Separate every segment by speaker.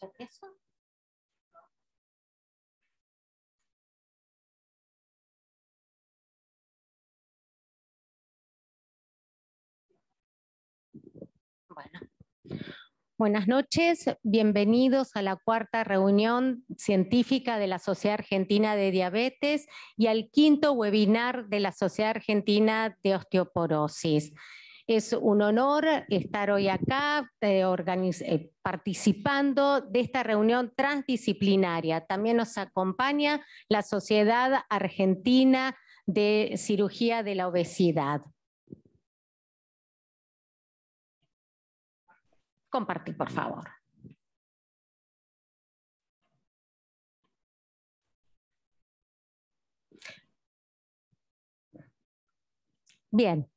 Speaker 1: ¿Ya eso? Bueno. Buenas noches, bienvenidos a la cuarta reunión científica de la Sociedad Argentina de Diabetes y al quinto webinar de la Sociedad Argentina de Osteoporosis. Es un honor estar hoy acá participando de esta reunión transdisciplinaria. También nos acompaña la Sociedad Argentina de Cirugía de la Obesidad. Compartir, por favor. Bien.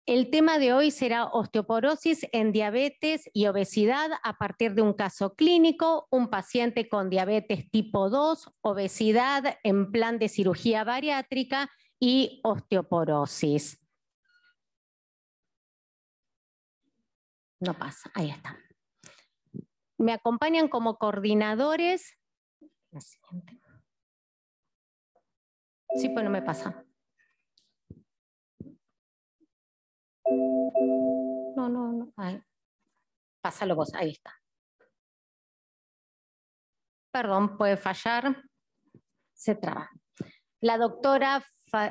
Speaker 1: El tema de hoy será osteoporosis en diabetes y obesidad a partir de un caso clínico, un paciente con diabetes tipo 2, obesidad en plan de cirugía bariátrica y osteoporosis. No pasa, ahí está. Me acompañan como coordinadores. La siguiente. Sí, pues no me pasa. No. Ahí. Pásalo vos, ahí está. Perdón, puede fallar. Se traba. La doctora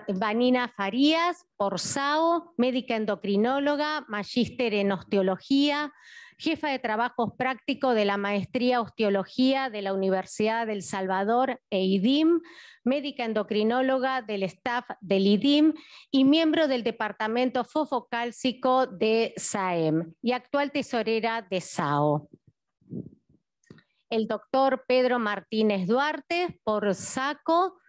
Speaker 1: Vanina Farías, por SAO, médica endocrinóloga, magíster en osteología, jefa de trabajos prácticos de la maestría osteología de la Universidad del Salvador e IDIM, médica endocrinóloga del staff del IDIM y miembro del departamento fosfocálcico de SAEM y actual tesorera de SAO. El doctor Pedro Martínez Duarte, por SACO,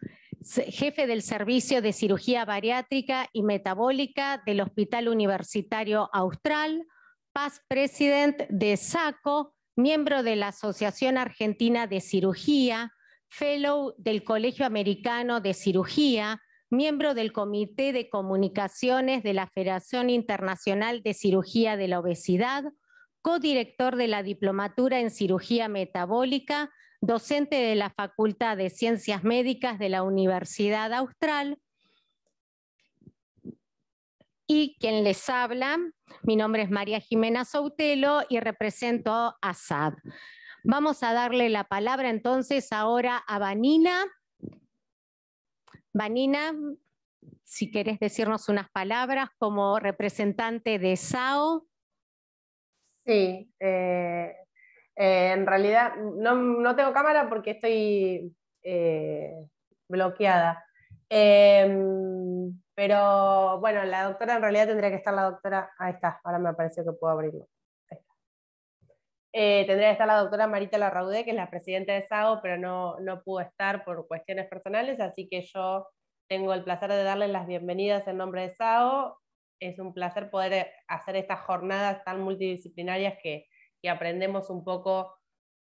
Speaker 1: jefe del Servicio de Cirugía Bariátrica y Metabólica del Hospital Universitario Austral, past president de SACO, miembro de la Asociación Argentina de Cirugía, fellow del Colegio Americano de Cirugía, miembro del Comité de Comunicaciones de la Federación Internacional de Cirugía de la Obesidad, codirector de la Diplomatura en Cirugía Metabólica, docente de la Facultad de Ciencias Médicas de la Universidad Austral. Y quien les habla, mi nombre es María Jimena Soutelo y represento a SAD. Vamos a darle la palabra entonces ahora a Vanina. Vanina, si querés decirnos unas palabras como representante de SAO.
Speaker 2: Sí, en realidad no tengo cámara porque estoy bloqueada. Pero bueno, la doctora en realidad tendría que estar la doctora, ahí está, ahora me pareció que puedo abrirlo. Tendría que estar la doctora Marita Larraudé, que es la presidenta de SAO, pero no pudo estar por cuestiones personales, así que yo tengo el placer de darles las bienvenidas en nombre de SAO. Es un placer poder hacer estas jornadas tan multidisciplinarias que aprendemos un poco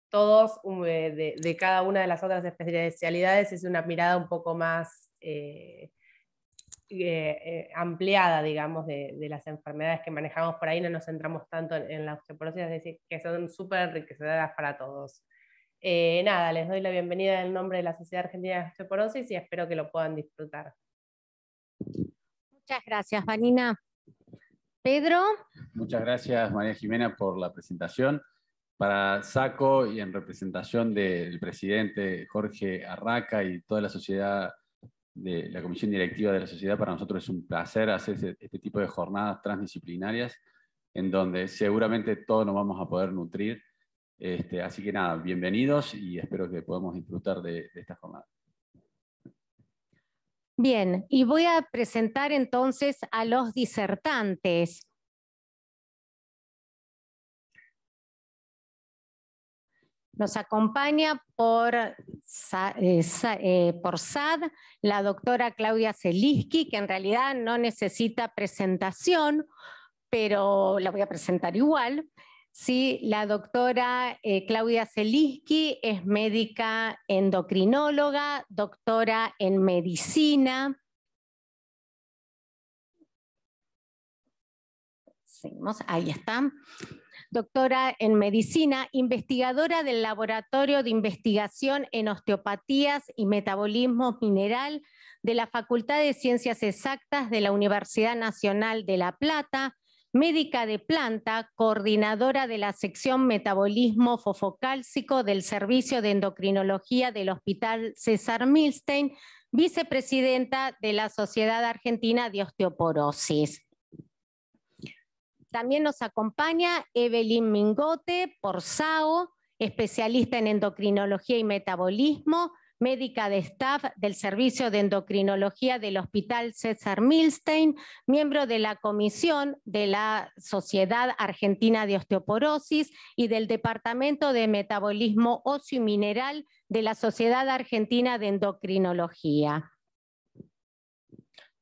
Speaker 2: todos de cada una de las otras especialidades. Es una mirada un poco más ampliada, digamos, de las enfermedades que manejamos por ahí. No nos centramos tanto en la osteoporosis, es decir, que son súper enriquecedoras para todos. Nada, les doy la bienvenida en nombre de la Sociedad Argentina de Osteoporosis y espero que lo puedan disfrutar.
Speaker 1: Muchas gracias, Vanina. Pedro.
Speaker 3: Muchas gracias, María Jimena, por la presentación. Para SACO y en representación del presidente Jorge Arraca y toda la sociedad, de la comisión directiva de la sociedad, para nosotros es un placer hacer este tipo de jornadas transdisciplinarias en donde seguramente todos nos vamos a poder nutrir. Así que nada, bienvenidos y espero que podamos disfrutar de esta jornada.
Speaker 1: Bien, y voy a presentar entonces a los disertantes. Nos acompaña por SAD la doctora Claudia Zeliski, que en realidad no necesita presentación, pero la voy a presentar igual. Sí, la doctora Claudia Zeliski es médica endocrinóloga, doctora en medicina. Seguimos, ahí está. doctora en medicina, investigadora del Laboratorio de Investigación en Osteopatías y Metabolismo Mineral de la Facultad de Ciencias Exactas de la Universidad Nacional de La Plata, médica de planta, coordinadora de la sección Metabolismo Fosfocálcico del Servicio de Endocrinología del Hospital César Milstein, vicepresidenta de la Sociedad Argentina de Osteoporosis. También nos acompaña Evelyn Mingote Porzao, especialista en endocrinología y metabolismo, médica de staff del Servicio de Endocrinología del Hospital César Milstein, miembro de la Comisión de la Sociedad Argentina de Osteoporosis y del Departamento de Metabolismo Óseo y Mineral de la Sociedad Argentina de Endocrinología.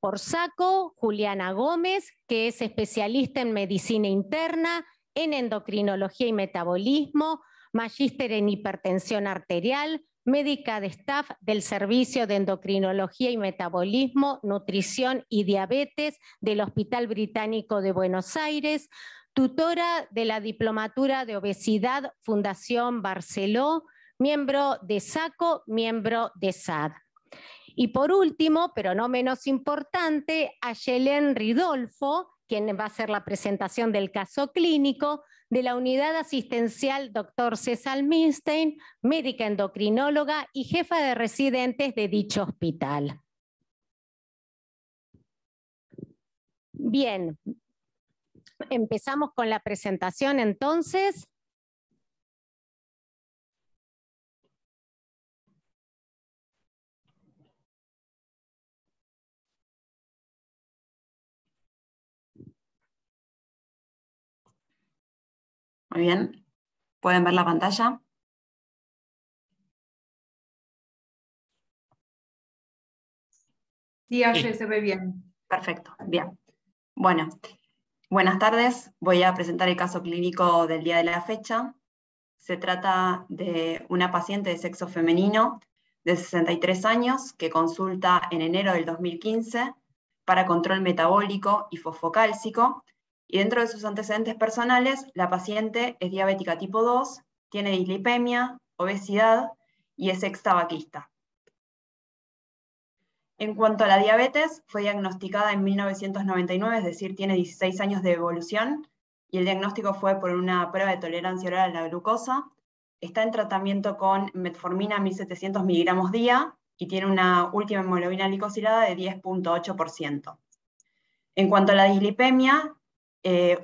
Speaker 1: Porzao, Juliana Gómez, que es especialista en medicina interna, en endocrinología y metabolismo, magíster en hipertensión arterial, médica de staff del Servicio de Endocrinología y Metabolismo, Nutrición y Diabetes del Hospital Británico de Buenos Aires, tutora de la Diplomatura de Obesidad Fundación Barceló, miembro de SACO, miembro de SAD. Y por último, pero no menos importante, Ayelen Ridolfo, quien va a hacer la presentación del caso clínico de la Unidad Asistencial Dr. César Milstein, médica endocrinóloga y jefa de residentes de dicho hospital. Bien, empezamos con la presentación entonces.
Speaker 4: Muy bien, ¿pueden ver la pantalla?
Speaker 5: Sí, Aye, se ve bien.
Speaker 4: Perfecto, bien. Bueno, buenas tardes. Voy a presentar el caso clínico del día de la fecha. Se trata de una paciente de sexo femenino de 63 años que consulta en enero del 2015 para control metabólico y fosfocálcico. Y dentro de sus antecedentes personales, la paciente es diabética tipo 2, tiene dislipemia, obesidad y es ex-tabaquista. En cuanto a la diabetes, fue diagnosticada en 1999, es decir, tiene 16 años de evolución, y el diagnóstico fue por una prueba de tolerancia oral a la glucosa. Está en tratamiento con metformina 1700 miligramos día y tiene una última hemoglobina glicosilada de 10.8%. En cuanto a la dislipemia,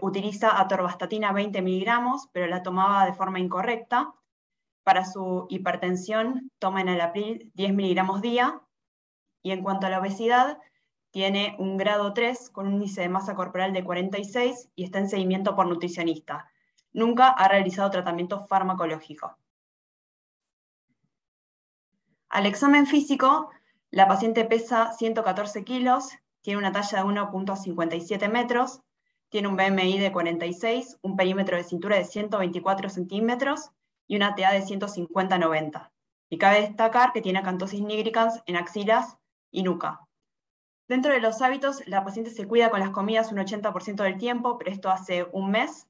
Speaker 4: utiliza atorvastatina 20 miligramos, pero la tomaba de forma incorrecta. Para su hipertensión, toma enalapril 10 miligramos día. Y en cuanto a la obesidad, tiene un grado 3 con un índice de masa corporal de 46 y está en seguimiento por nutricionista. Nunca ha realizado tratamiento farmacológico. Al examen físico, la paciente pesa 114 kilos, tiene una talla de 1.57 metros, tiene un BMI de 46, un perímetro de cintura de 124 centímetros y una TA de 150-90. Y cabe destacar que tiene acantosis nigricans en axilas y nuca. Dentro de los hábitos, la paciente se cuida con las comidas un 80% del tiempo, pero esto hace un mes.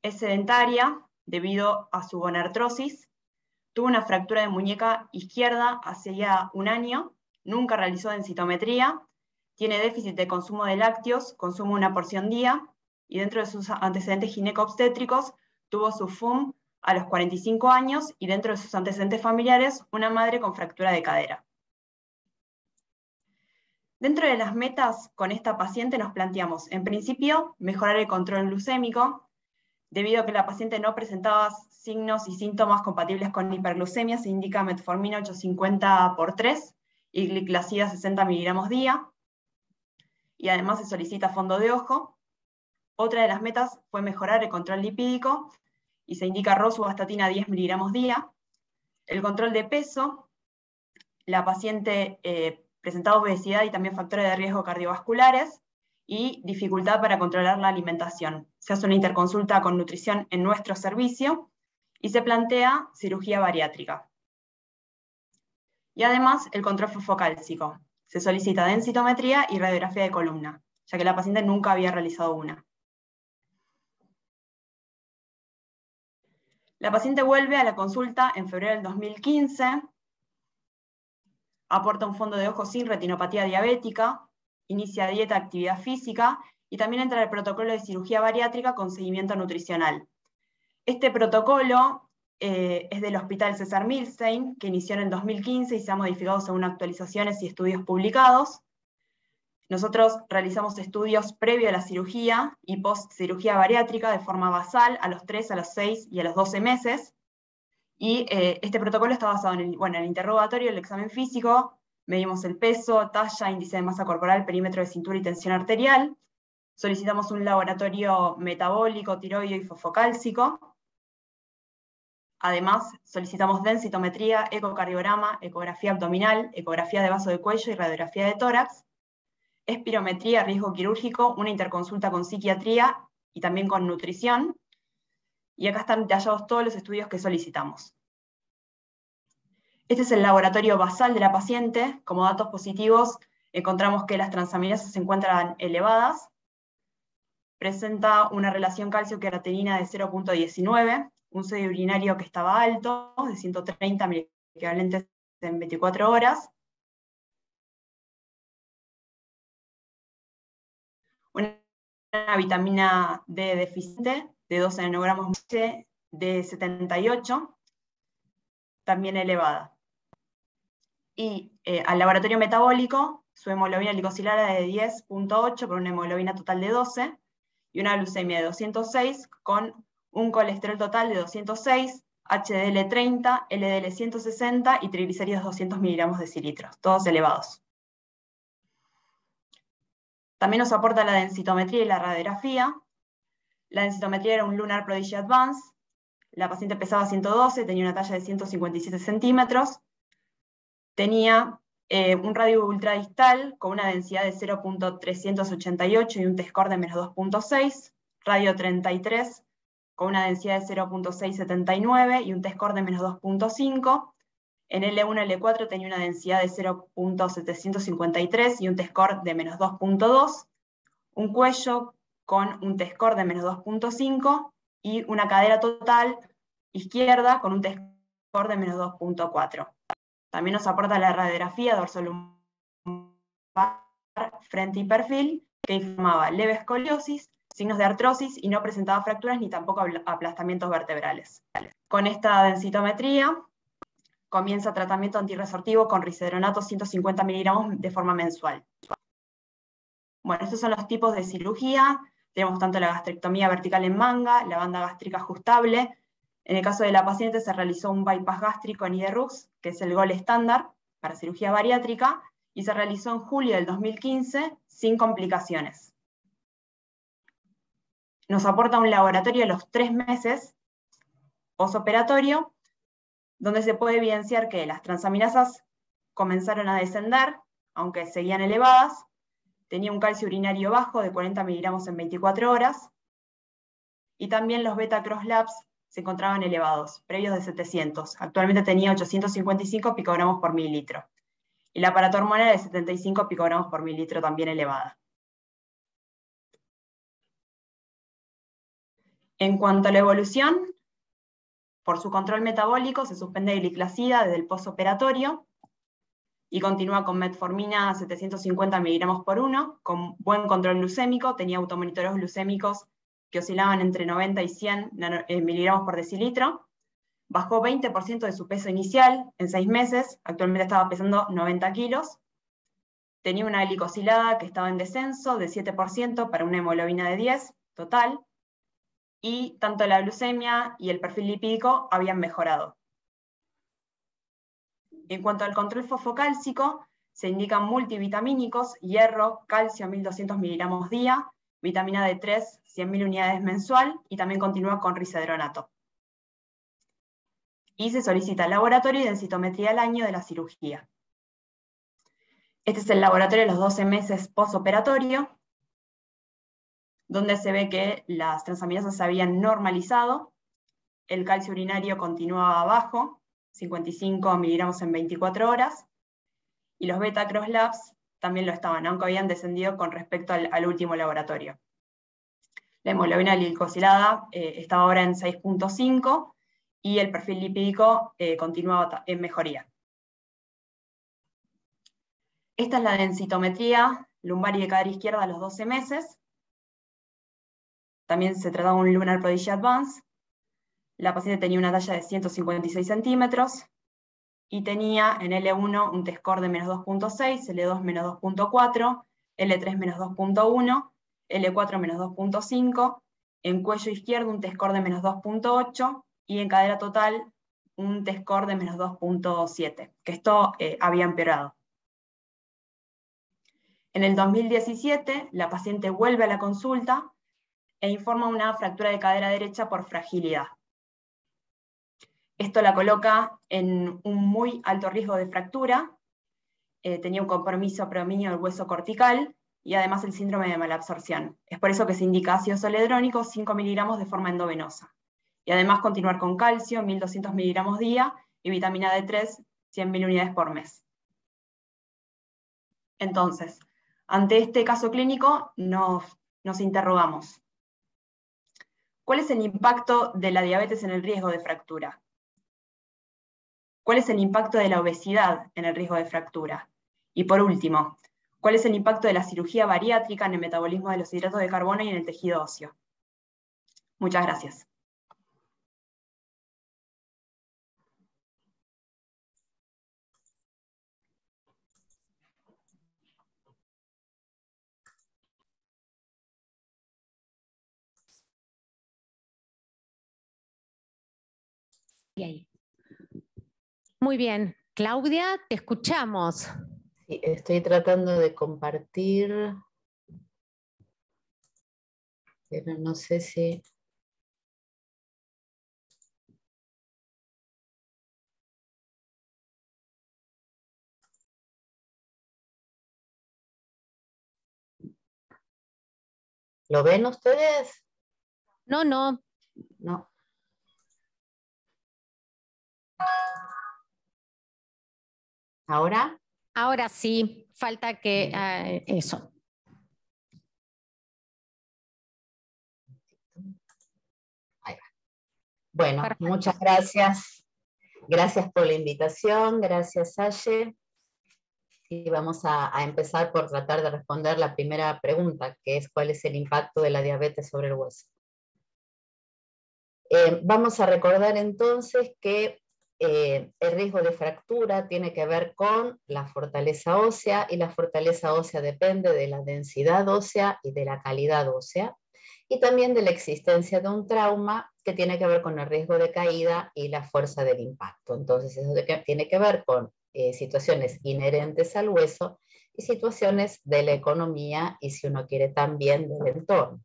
Speaker 4: Es sedentaria debido a su gonartrosis. Tuvo una fractura de muñeca izquierda hace ya un año. Nunca realizó densitometría. Tiene déficit de consumo de lácteos, consume una porción día. Y dentro de sus antecedentes gineco-obstétricos, tuvo su FUM a los 45 años y dentro de sus antecedentes familiares, una madre con fractura de cadera. Dentro de las metas con esta paciente nos planteamos, en principio, mejorar el control glucémico. Debido a que la paciente no presentaba signos y síntomas compatibles con hiperglucemia, se indica metformina 850/3 y gliclazida 60 miligramos día. Y además se solicita fondo de ojo. Otra de las metas fue mejorar el control lipídico y se indica rosuvastatina 10 miligramos día. El control de peso, la paciente presentaba obesidad y también factores de riesgo cardiovasculares y dificultad para controlar la alimentación. Se hace una interconsulta con nutrición en nuestro servicio y se plantea cirugía bariátrica. Y además el control fosfocálcico. Se solicita densitometría y radiografía de columna, ya que la paciente nunca había realizado una. La paciente vuelve a la consulta en febrero del 2015, aporta un fondo de ojos sin retinopatía diabética, inicia dieta, actividad física, y también entra el protocolo de cirugía bariátrica con seguimiento nutricional. Este protocolo es del Hospital César Milstein, que inició en el 2015 y se ha modificado según actualizaciones y estudios publicados. Nosotros realizamos estudios previo a la cirugía y post cirugía bariátrica de forma basal a los 3, a los 6 y a los 12 meses. Y este protocolo está basado en el interrogatorio, el examen físico, medimos el peso, talla, índice de masa corporal, perímetro de cintura y tensión arterial. Solicitamos un laboratorio metabólico, tiroideo y fosfocálcico. Además, solicitamos densitometría, ecocardiograma, ecografía abdominal, ecografía de vaso de cuello y radiografía de tórax, espirometría, riesgo quirúrgico, una interconsulta con psiquiatría y también con nutrición. Y acá están detallados todos los estudios que solicitamos. Este es el laboratorio basal de la paciente. Como datos positivos, encontramos que las transaminasas se encuentran elevadas. Presenta una relación calcio-queratinina de 0.19, un sodio urinario que estaba alto, de 130 miliequivalentes en 24 horas. Una vitamina D deficiente de 12 nanogramos de 78, también elevada. Y al laboratorio metabólico, su hemoglobina glicosilada de 10.8 por una hemoglobina total de 12, y una glucemia de 206 con un colesterol total de 206, HDL 30, LDL 160 y triglicéridos 200 miligramos decilitros, todos elevados. También nos aporta la densitometría y la radiografía. La densitometría era un Lunar Prodigy Advance. La paciente pesaba 112, tenía una talla de 157 centímetros. Tenía un radio ultradistal con una densidad de 0.388 y un T-score de menos 2.6. Radio 33 con una densidad de 0.679 y un T-score de menos 2.5. En L1 y L4 tenía una densidad de 0.753 y un T-score de menos 2.2. Un cuello con un T-score de menos 2.5 y una cadera total izquierda con un T-score de menos 2.4. También nos aporta la radiografía dorsolumbar, frente y perfil, que informaba leve escoliosis, signos de artrosis y no presentaba fracturas ni tampoco aplastamientos vertebrales. Con esta densitometría comienza tratamiento antirresortivo con risedronato 150 miligramos de forma mensual. Bueno, estos son los tipos de cirugía. Tenemos tanto la gastrectomía vertical en manga, la banda gástrica ajustable. En el caso de la paciente se realizó un bypass gástrico en IDERUX, que es el gol estándar para cirugía bariátrica, y se realizó en julio del 2015 sin complicaciones. Nos aporta un laboratorio a los 3 meses posoperatorio, donde se puede evidenciar que las transaminasas comenzaron a descender, aunque seguían elevadas. Tenía un calcio urinario bajo de 40 miligramos en 24 horas, y también los beta-cross labs se encontraban elevados, previos de 700. Actualmente tenía 855 picogramos por mililitro. Y la paratormona de 75 picogramos por mililitro también elevada. En cuanto a la evolución, por su control metabólico se suspende gliclazida desde el postoperatorio y continúa con metformina 750 miligramos por 1, con buen control glucémico. Tenía automonitores glucémicos que oscilaban entre 90 y 100 miligramos por decilitro. Bajó 20% de su peso inicial en 6 meses, actualmente estaba pesando 90 kilos. Tenía una glicosilada que estaba en descenso de 7% para una hemoglobina de 10 total, y tanto la glucemia y el perfil lipídico habían mejorado. En cuanto al control fosfocálcico, se indican multivitamínicos, hierro, calcio 1200 miligramos día, vitamina D3 100.000 unidades mensual, y también continúa con risedronato. Y se solicita laboratorio y densitometría al año de la cirugía. Este es el laboratorio de los 12 meses postoperatorio, donde se ve que las transaminasas se habían normalizado, el calcio urinario continuaba bajo, 55 miligramos en 24 horas, y los beta-cross labs también lo estaban, aunque habían descendido con respecto al último laboratorio. La hemoglobina glicosilada estaba ahora en 6.5, y el perfil lipídico continuaba en mejoría. Esta es la densitometría lumbar y de cadera izquierda a los 12 meses. También se trataba de un Lunar Prodigy Advance. La paciente tenía una talla de 156 centímetros y tenía en L1 un T-score de menos 2.6, L2 menos 2.4, L3 menos 2.1, L4 menos 2.5, en cuello izquierdo un T-score de menos 2.8 y en cadera total un T-score de menos 2.7, que esto había empeorado. En el 2017, la paciente vuelve a la consulta e informa una fractura de cadera derecha por fragilidad. Esto la coloca en un muy alto riesgo de fractura, tenía un compromiso predominio del hueso cortical y además el síndrome de malabsorción. Es por eso que se indica ácido zoledrónico 5 miligramos de forma endovenosa. Y además continuar con calcio, 1200 miligramos día, y vitamina D3, 100.000 unidades por mes. Entonces, ante este caso clínico nos interrogamos. ¿Cuál es el impacto de la diabetes en el riesgo de fractura? ¿Cuál es el impacto de la obesidad en el riesgo de fractura? Y por último, ¿cuál es el impacto de la cirugía bariátrica en el metabolismo de los hidratos de carbono y en el tejido óseo? Muchas gracias.
Speaker 1: Muy bien. Claudia, te escuchamos.
Speaker 5: Sí, estoy tratando de compartir, pero no sé si... ¿Lo ven ustedes?
Speaker 1: No, no.
Speaker 5: No. ¿Ahora?
Speaker 1: Ahora sí, falta que eso.
Speaker 5: Ahí va. Bueno, muchas gracias. Gracias por la invitación, gracias Saye. Y vamos a empezar por tratar de responder la primera pregunta, que es ¿cuál es el impacto de la diabetes sobre el hueso? Vamos a recordar entonces que el riesgo de fractura tiene que ver con la fortaleza ósea, y la fortaleza ósea depende de la densidad ósea y de la calidad ósea, y también de la existencia de un trauma que tiene que ver con el riesgo de caída y la fuerza del impacto. Entonces eso tiene que ver con situaciones inherentes al hueso y situaciones de la economía y, si uno quiere, también del entorno.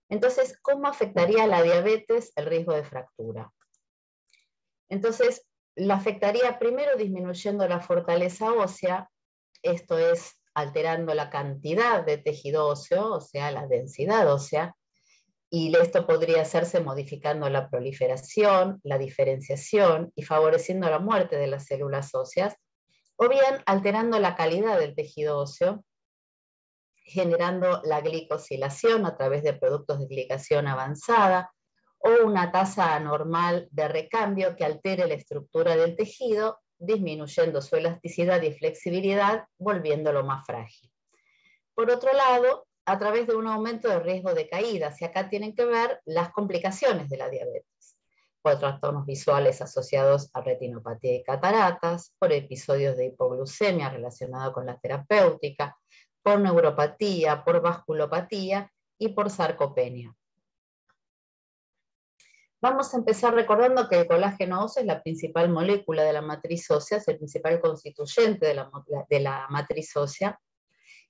Speaker 5: Entonces, ¿cómo afectaría la diabetes el riesgo de fractura? Entonces, la afectaría primero disminuyendo la fortaleza ósea, esto es alterando la cantidad de tejido óseo, o sea, la densidad ósea, y esto podría hacerse modificando la proliferación, la diferenciación y favoreciendo la muerte de las células óseas, o bien alterando la calidad del tejido óseo, generando la glicosilación a través de productos de glicación avanzada, o una tasa anormal de recambio que altere la estructura del tejido, disminuyendo su elasticidad y flexibilidad, volviéndolo más frágil. Por otro lado, a través de un aumento de riesgo de caídas, y acá tienen que ver las complicaciones de la diabetes, por trastornos visuales asociados a retinopatía y cataratas, por episodios de hipoglucemia relacionados con la terapéutica, por neuropatía, por vasculopatía y por sarcopenia. Vamos a empezar recordando que el colágeno óseo es la principal molécula de la matriz ósea, es el principal constituyente de la matriz ósea,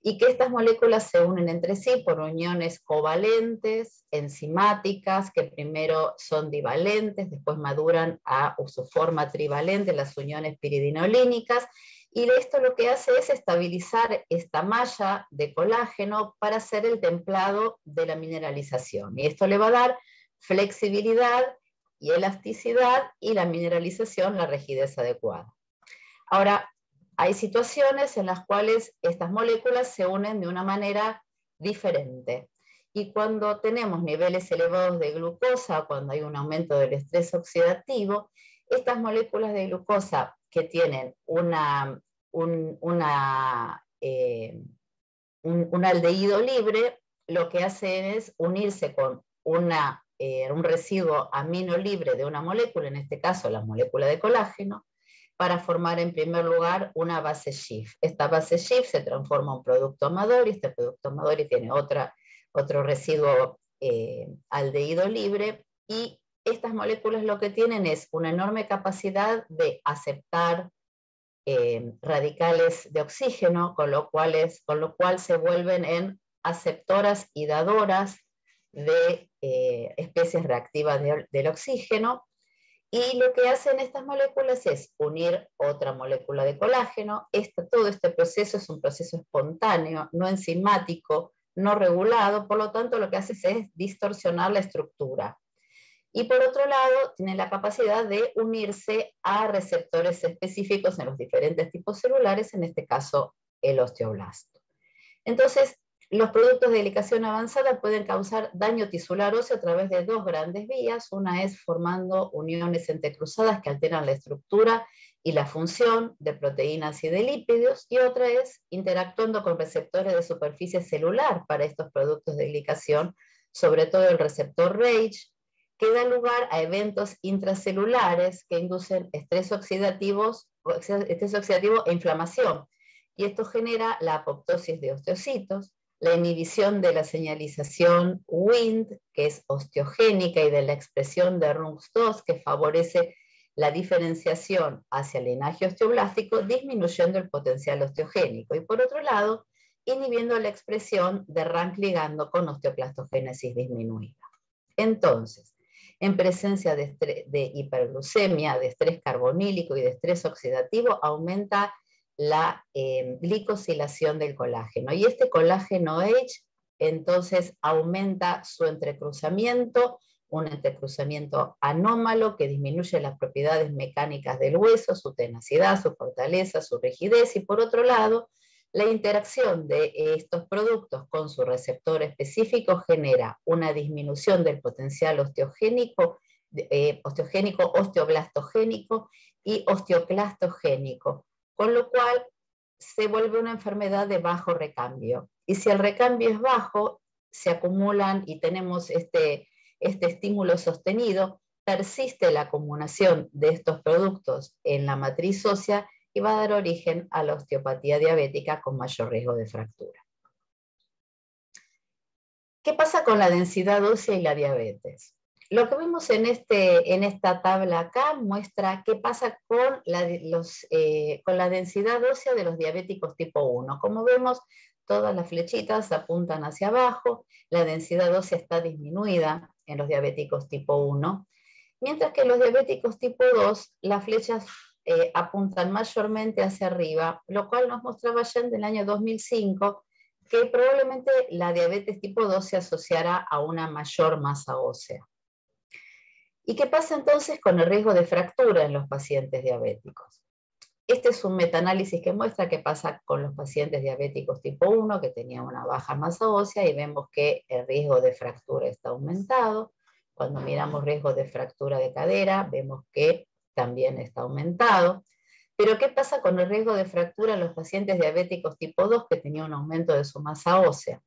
Speaker 5: y que estas moléculas se unen entre sí por uniones covalentes, enzimáticas, que primero son divalentes, después maduran a su forma trivalente, las uniones piridinolínicas, y esto lo que hace es estabilizar esta malla de colágeno para hacer el templado de la mineralización, y esto le va a dar flexibilidad y elasticidad, y la mineralización la rigidez adecuada. Ahora, hay situaciones en las cuales estas moléculas se unen de una manera diferente. Y cuando tenemos niveles elevados de glucosa, cuando hay un aumento del estrés oxidativo, estas moléculas de glucosa que tienen un aldehído libre, lo que hacen es unirse con un residuo amino libre de una molécula, en este caso la molécula de colágeno, para formar en primer lugar una base Schiff. Esta base Schiff se transforma en un producto Amadori, este producto Amadori tiene otro residuo aldehído libre, y estas moléculas lo que tienen es una enorme capacidad de aceptar radicales de oxígeno, con lo cual se vuelven en aceptoras y dadoras de especies reactivas del oxígeno, y lo que hacen estas moléculas es unir otra molécula de colágeno. Todo este proceso es un proceso espontáneo, no enzimático, no regulado, por lo tanto lo que hace es distorsionar la estructura. Y por otro lado, tiene la capacidad de unirse a receptores específicos en los diferentes tipos celulares, en este caso el osteoblasto. Entonces, los productos de glicación avanzada pueden causar daño tisular óseo a través de dos grandes vías. Una es formando uniones entrecruzadas que alteran la estructura y la función de proteínas y de lípidos, y otra es interactuando con receptores de superficie celular para estos productos de glicación, sobre todo el receptor RAGE, que da lugar a eventos intracelulares que inducen estrés oxidativo e inflamación. Y esto genera la apoptosis de osteocitos, la inhibición de la señalización Wnt, que es osteogénica, y de la expresión de RUNX2, que favorece la diferenciación hacia el linaje osteoblástico, disminuyendo el potencial osteogénico. Y por otro lado, inhibiendo la expresión de RANK ligando con osteoclastogénesis disminuida. Entonces, en presencia de hiperglucemia, de estrés carbonílico y de estrés oxidativo, aumenta la glicosilación del colágeno. Y este colágeno H, entonces, aumenta su entrecruzamiento, un entrecruzamiento anómalo que disminuye las propiedades mecánicas del hueso, su tenacidad, su fortaleza, su rigidez, y por otro lado, la interacción de estos productos con su receptor específico genera una disminución del potencial osteogénico, osteoblastogénico y osteoclastogénico, con lo cual se vuelve una enfermedad de bajo recambio. Y si el recambio es bajo, se acumulan y tenemos este estímulo sostenido, persiste la acumulación de estos productos en la matriz ósea y va a dar origen a la osteopatía diabética con mayor riesgo de fractura. ¿Qué pasa con la densidad ósea y la diabetes? Lo que vemos en esta tabla acá muestra qué pasa con la densidad ósea de los diabéticos tipo 1. Como vemos, todas las flechitas apuntan hacia abajo, la densidad ósea está disminuida en los diabéticos tipo 1, mientras que en los diabéticos tipo 2 las flechas apuntan mayormente hacia arriba, lo cual nos mostraba ya en el año 2005 que probablemente la diabetes tipo 2 se asociará a una mayor masa ósea. ¿Y qué pasa entonces con el riesgo de fractura en los pacientes diabéticos? Este es un metaanálisis que muestra qué pasa con los pacientes diabéticos tipo 1 que tenían una baja masa ósea, y vemos que el riesgo de fractura está aumentado. Cuando miramos riesgo de fractura de cadera, vemos que también está aumentado. Pero ¿qué pasa con el riesgo de fractura en los pacientes diabéticos tipo 2 que tenían un aumento de su masa ósea?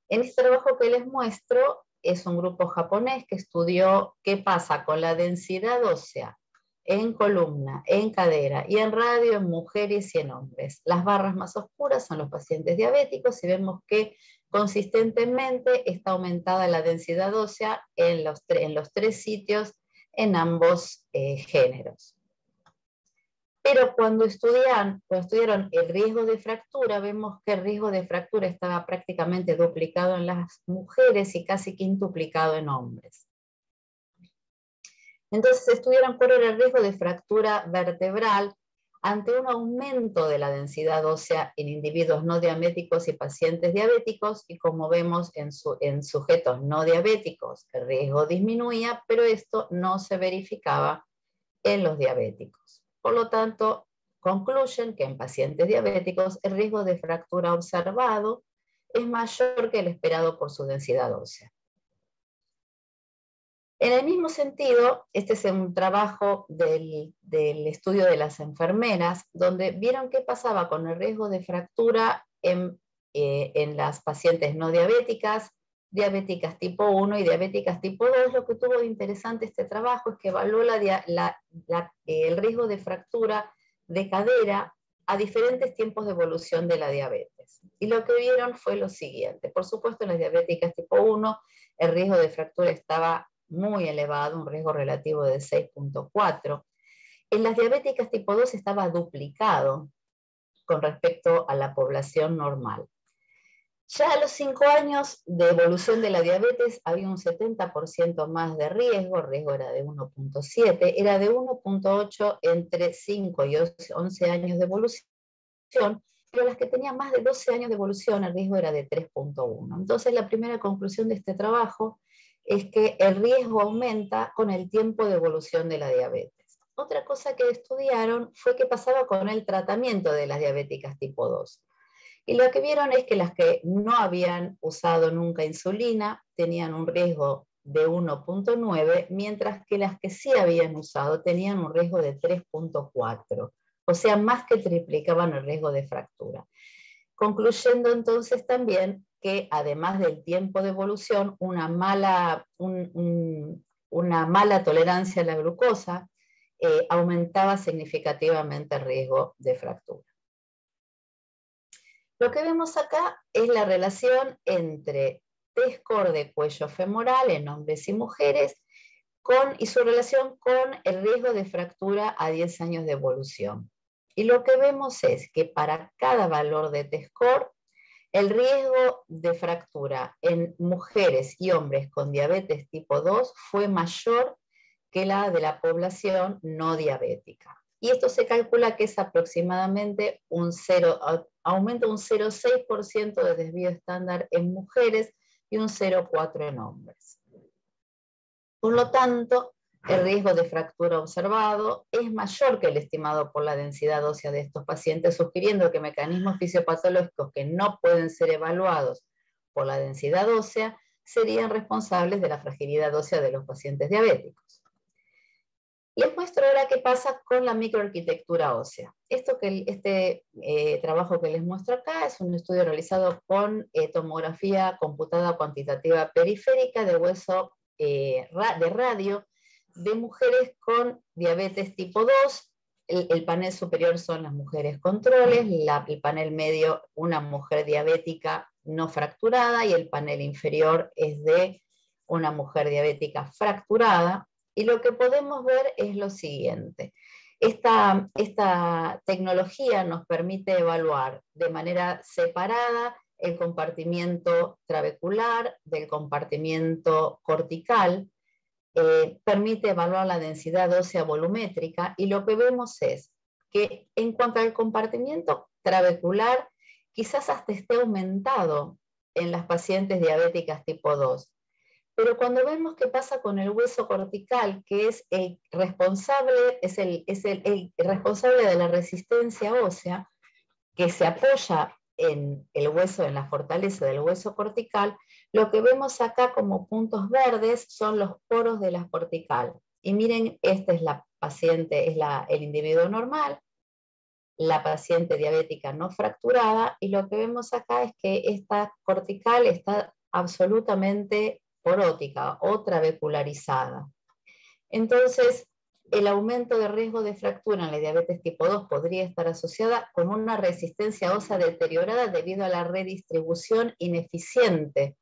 Speaker 5: En este trabajo que les muestro es un grupo japonés que estudió qué pasa con la densidad ósea en columna, en cadera y en radio en mujeres y en hombres. Las barras más oscuras son los pacientes diabéticos y vemos que consistentemente está aumentada la densidad ósea en los tres sitios en ambos géneros. Pero cuando estudiaron el riesgo de fractura, vemos que el riesgo de fractura estaba prácticamente duplicado en las mujeres y casi quintuplicado en hombres. Entonces estudiaron cuál era el riesgo de fractura vertebral ante un aumento de la densidad ósea en individuos no diabéticos y pacientes diabéticos, y como vemos en sujetos no diabéticos el riesgo disminuía, pero esto no se verificaba en los diabéticos. Por lo tanto, concluyen que en pacientes diabéticos el riesgo de fractura observado es mayor que el esperado por su densidad ósea. En el mismo sentido, este es un trabajo del estudio de las enfermeras, donde vieron qué pasaba con el riesgo de fractura en las pacientes no diabéticas, diabéticas tipo 1 y diabéticas tipo 2. Lo que tuvo de interesante este trabajo es que evaluó el riesgo de fractura de cadera a diferentes tiempos de evolución de la diabetes. Y lo que vieron fue lo siguiente. Por supuesto, en las diabéticas tipo 1, el riesgo de fractura estaba muy elevado, un riesgo relativo de 6.4. En las diabéticas tipo 2 estaba duplicado con respecto a la población normal. Ya a los 5 años de evolución de la diabetes había un 70% más de riesgo, el riesgo era de 1.7, era de 1.8 entre 5 y 11 años de evolución, pero las que tenían más de 12 años de evolución el riesgo era de 3.1. Entonces la primera conclusión de este trabajo es que el riesgo aumenta con el tiempo de evolución de la diabetes. Otra cosa que estudiaron fue qué pasaba con el tratamiento de las diabéticas tipo 2. Y lo que vieron es que las que no habían usado nunca insulina tenían un riesgo de 1.9, mientras que las que sí habían usado tenían un riesgo de 3.4, o sea, más que triplicaban el riesgo de fractura. Concluyendo entonces también que además del tiempo de evolución, una mala tolerancia a la glucosa aumentaba significativamente el riesgo de fractura. Lo que vemos acá es la relación entre T-score de cuello femoral en hombres y mujeres y su relación con el riesgo de fractura a 10 años de evolución. Y lo que vemos es que para cada valor de T-score, el riesgo de fractura en mujeres y hombres con diabetes tipo 2 fue mayor que la de la población no diabética. Y esto se calcula que es aproximadamente aumenta un 0,6% de desvío estándar en mujeres y un 0,4% en hombres. Por lo tanto, el riesgo de fractura observado es mayor que el estimado por la densidad ósea de estos pacientes, sugiriendo que mecanismos fisiopatológicos que no pueden ser evaluados por la densidad ósea serían responsables de la fragilidad ósea de los pacientes diabéticos. Les muestro ahora qué pasa con la microarquitectura ósea. Este trabajo que les muestro acá es un estudio realizado con tomografía computada cuantitativa periférica de hueso de radio de mujeres con diabetes tipo 2. El panel superior son las mujeres controles, el panel medio una mujer diabética no fracturada y el panel inferior es de una mujer diabética fracturada. Y lo que podemos ver es lo siguiente. Esta tecnología nos permite evaluar de manera separada el compartimiento trabecular del compartimiento cortical, permite evaluar la densidad ósea volumétrica, y lo que vemos es que en cuanto al compartimiento trabecular, quizás hasta esté aumentado en las pacientes diabéticas tipo 2. Pero cuando vemos qué pasa con el hueso cortical, que es el responsable de la resistencia ósea, que se apoya en el hueso, en la fortaleza del hueso cortical, lo que vemos acá como puntos verdes son los poros de la cortical. Y miren, esta es la paciente, es el individuo normal, la paciente diabética no fracturada, y lo que vemos acá es que esta cortical está absolutamente porótica o trabecularizada. Entonces, el aumento de riesgo de fractura en la diabetes tipo 2 podría estar asociada con una resistencia ósea deteriorada debido a la redistribución ineficiente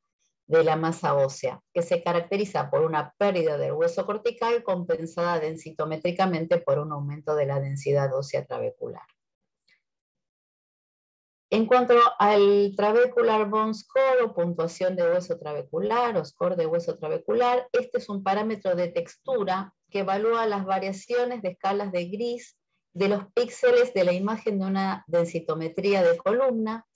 Speaker 5: de la masa ósea, que se caracteriza por una pérdida del hueso cortical compensada densitométricamente por un aumento de la densidad ósea trabecular. En cuanto al Trabecular Bone Score o puntuación de hueso trabecular o score de hueso trabecular, este es un parámetro de textura que evalúa las variaciones de escalas de gris de los píxeles de la imagen de una densitometría de columna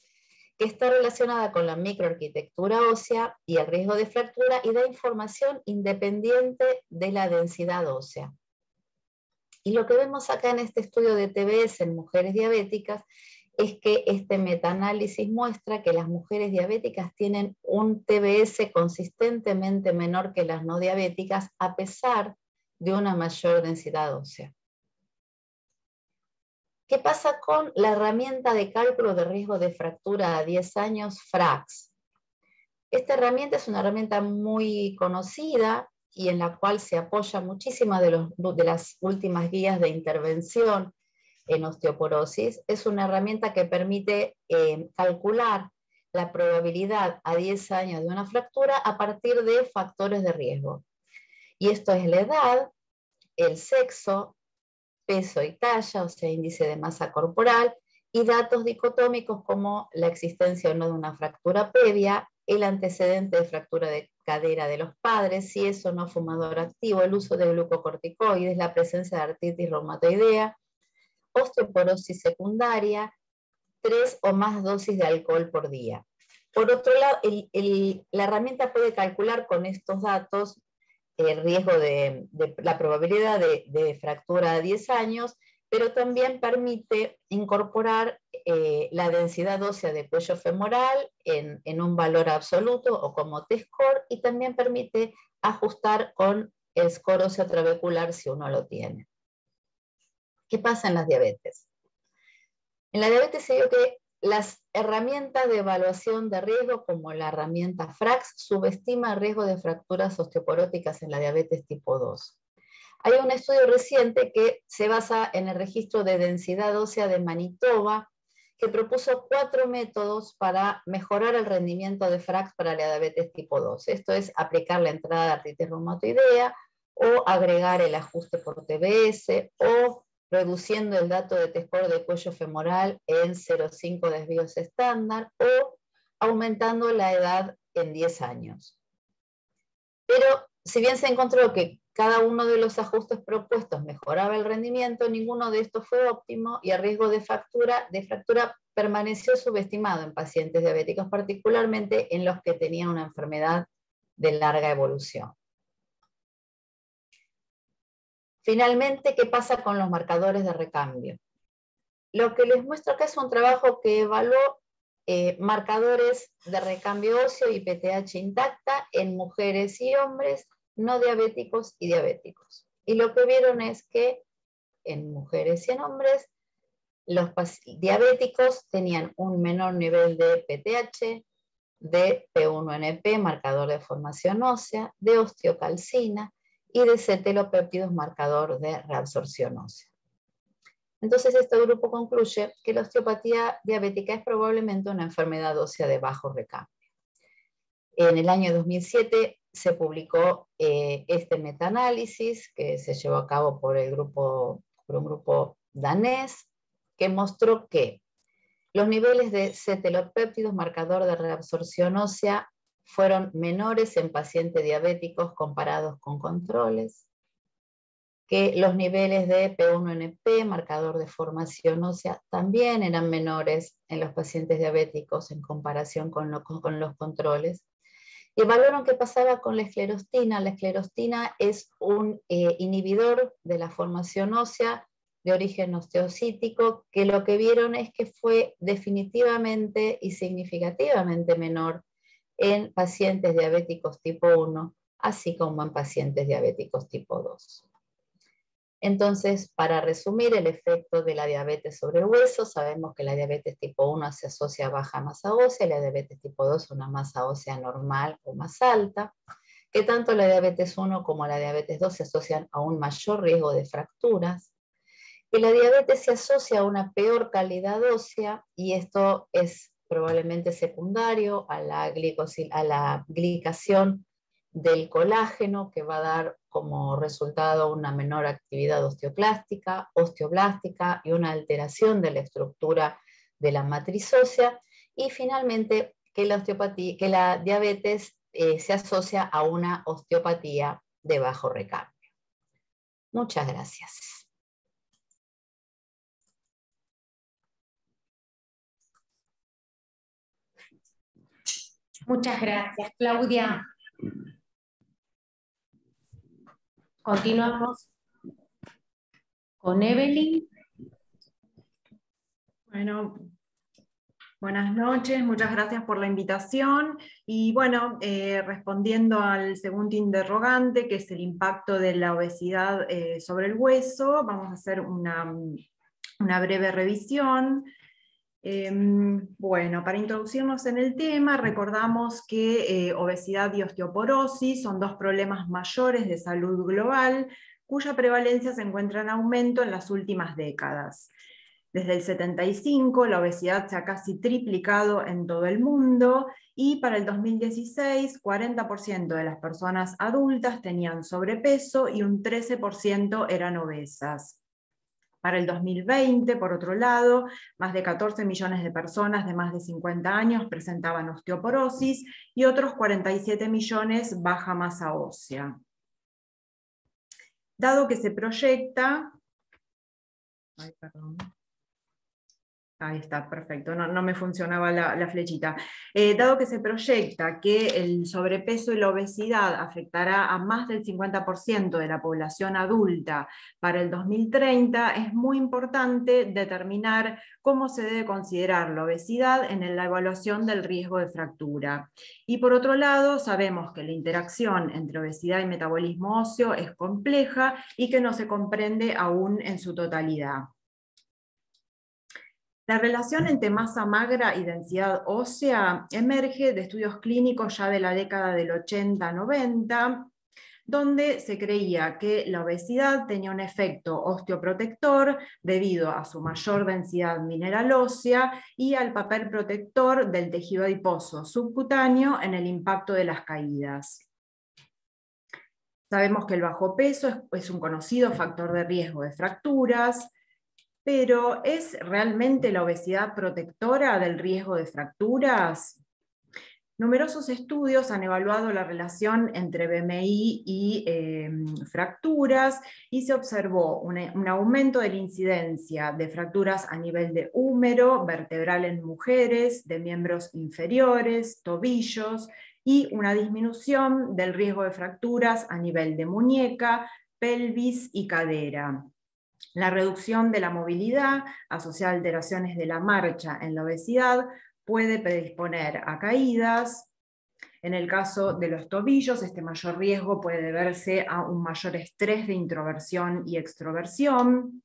Speaker 5: que está relacionada con la microarquitectura ósea y el riesgo de fractura, y da información independiente de la densidad ósea. Y lo que vemos acá en este estudio de TBS en mujeres diabéticas es que este metaanálisis muestra que las mujeres diabéticas tienen un TBS consistentemente menor que las no diabéticas a pesar de una mayor densidad ósea. ¿Qué pasa con la herramienta de cálculo de riesgo de fractura a 10 años, FRAX? Esta herramienta es una herramienta muy conocida y en la cual se apoya muchísimas de las últimas guías de intervención en osteoporosis. Es una herramienta que permite calcular la probabilidad a 10 años de una fractura a partir de factores de riesgo. Y esto es la edad, el sexo, peso y talla, o sea, índice de masa corporal, y datos dicotómicos como la existencia o no de una fractura previa, el antecedente de fractura de cadera de los padres, si es o no fumador activo, el uso de glucocorticoides, la presencia de artritis reumatoidea, osteoporosis secundaria, 3 o más dosis de alcohol por día. Por otro lado, la herramienta puede calcular con estos datos el riesgo de la probabilidad de fractura a 10 años, pero también permite incorporar la densidad ósea de cuello femoral en un valor absoluto o como T-score, y también permite ajustar con el score óseo trabecular si uno lo tiene. ¿Qué pasa en las diabetes? En la diabetes se vio que las herramientas de evaluación de riesgo, como la herramienta FRAX, subestima el riesgo de fracturas osteoporóticas en la diabetes tipo 2. Hay un estudio reciente que se basa en el registro de densidad ósea de Manitoba, que propuso 4 métodos para mejorar el rendimiento de FRAX para la diabetes tipo 2. Esto es aplicar la entrada de artritis reumatoidea, o agregar el ajuste por TBS, o reduciendo el dato de T-score de cuello femoral en 0,5 desvíos estándar, o aumentando la edad en 10 años. Pero si bien se encontró que cada uno de los ajustes propuestos mejoraba el rendimiento, ninguno de estos fue óptimo y el riesgo de fractura permaneció subestimado en pacientes diabéticos, particularmente en los que tenían una enfermedad de larga evolución. Finalmente, ¿qué pasa con los marcadores de recambio? Lo que les muestro acá es un trabajo que evaluó marcadores de recambio óseo y PTH intacta en mujeres y hombres no diabéticos y diabéticos. Y lo que vieron es que en mujeres y en hombres, los diabéticos tenían un menor nivel de PTH, de P1NP, marcador de formación ósea, de osteocalcina, y de cetelopéptidos, marcador de reabsorción ósea. Entonces, este grupo concluye que la osteopatía diabética es probablemente una enfermedad ósea de bajo recambio. En el año 2007 se publicó este metaanálisis que se llevó a cabo por un grupo danés, que mostró que los niveles de cetelopéptidos, marcador de reabsorción ósea, fueron menores en pacientes diabéticos comparados con controles, que los niveles de P1NP, marcador de formación ósea, también eran menores en los pacientes diabéticos en comparación con los controles. Y evaluaron qué pasaba con la esclerostina. La esclerostina es un inhibidor de la formación ósea de origen osteocítico, que lo que vieron es que fue definitivamente y significativamente menor en pacientes diabéticos tipo 1, así como en pacientes diabéticos tipo 2. Entonces, para resumir el efecto de la diabetes sobre el hueso, sabemos que la diabetes tipo 1 se asocia a baja masa ósea, y la diabetes tipo 2 a una masa ósea normal o más alta, que tanto la diabetes 1 como la diabetes 2 se asocian a un mayor riesgo de fracturas, que la diabetes se asocia a una peor calidad ósea, y esto es probablemente secundario a la glicación del colágeno, que va a dar como resultado una menor actividad osteoblástica y una alteración de la estructura de la matriz ósea, y finalmente que la diabetes se asocia a una osteopatía de bajo recambio. Muchas gracias.
Speaker 1: Muchas gracias, Claudia. Continuamos con Evelyn.
Speaker 6: Bueno, Buenas noches, muchas gracias por la invitación. Y bueno, respondiendo al segundo interrogante, que es el impacto de la obesidad sobre el hueso, vamos a hacer una breve revisión. Bueno, para introducirnos en el tema, recordamos que obesidad y osteoporosis son dos problemas mayores de salud global, cuya prevalencia se encuentra en aumento en las últimas décadas. Desde el 75, la obesidad se ha casi triplicado en todo el mundo, y para el 2016, 40% de las personas adultas tenían sobrepeso y un 13% eran obesas. Para el 2020, por otro lado, más de 14 millones de personas de más de 50 años presentaban osteoporosis y otros 47 millones baja masa ósea. Dado que se proyecta... Ay, perdón. Ahí está, perfecto, no me funcionaba la flechita. Dado que se proyecta que el sobrepeso y la obesidad afectará a más del 50% de la población adulta para el 2030, es muy importante determinar cómo se debe considerar la obesidad en la evaluación del riesgo de fractura. Y por otro lado, sabemos que la interacción entre obesidad y metabolismo óseo es compleja y que no se comprende aún en su totalidad. La relación entre masa magra y densidad ósea emerge de estudios clínicos ya de la década del 80-90, donde se creía que la obesidad tenía un efecto osteoprotector debido a su mayor densidad mineral ósea y al papel protector del tejido adiposo subcutáneo en el impacto de las caídas. Sabemos que el bajo peso es un conocido factor de riesgo de fracturas, pero ¿es realmente la obesidad protectora del riesgo de fracturas? Numerosos estudios han evaluado la relación entre BMI y fracturas, y se observó un aumento de la incidencia de fracturas a nivel de húmero, vertebral en mujeres, de miembros inferiores, tobillos, y una disminución del riesgo de fracturas a nivel de muñeca, pelvis y cadera. La reducción de la movilidad asociada a alteraciones de la marcha en la obesidad puede predisponer a caídas. En el caso de los tobillos, este mayor riesgo puede deberse a un mayor estrés de introversión y extroversión.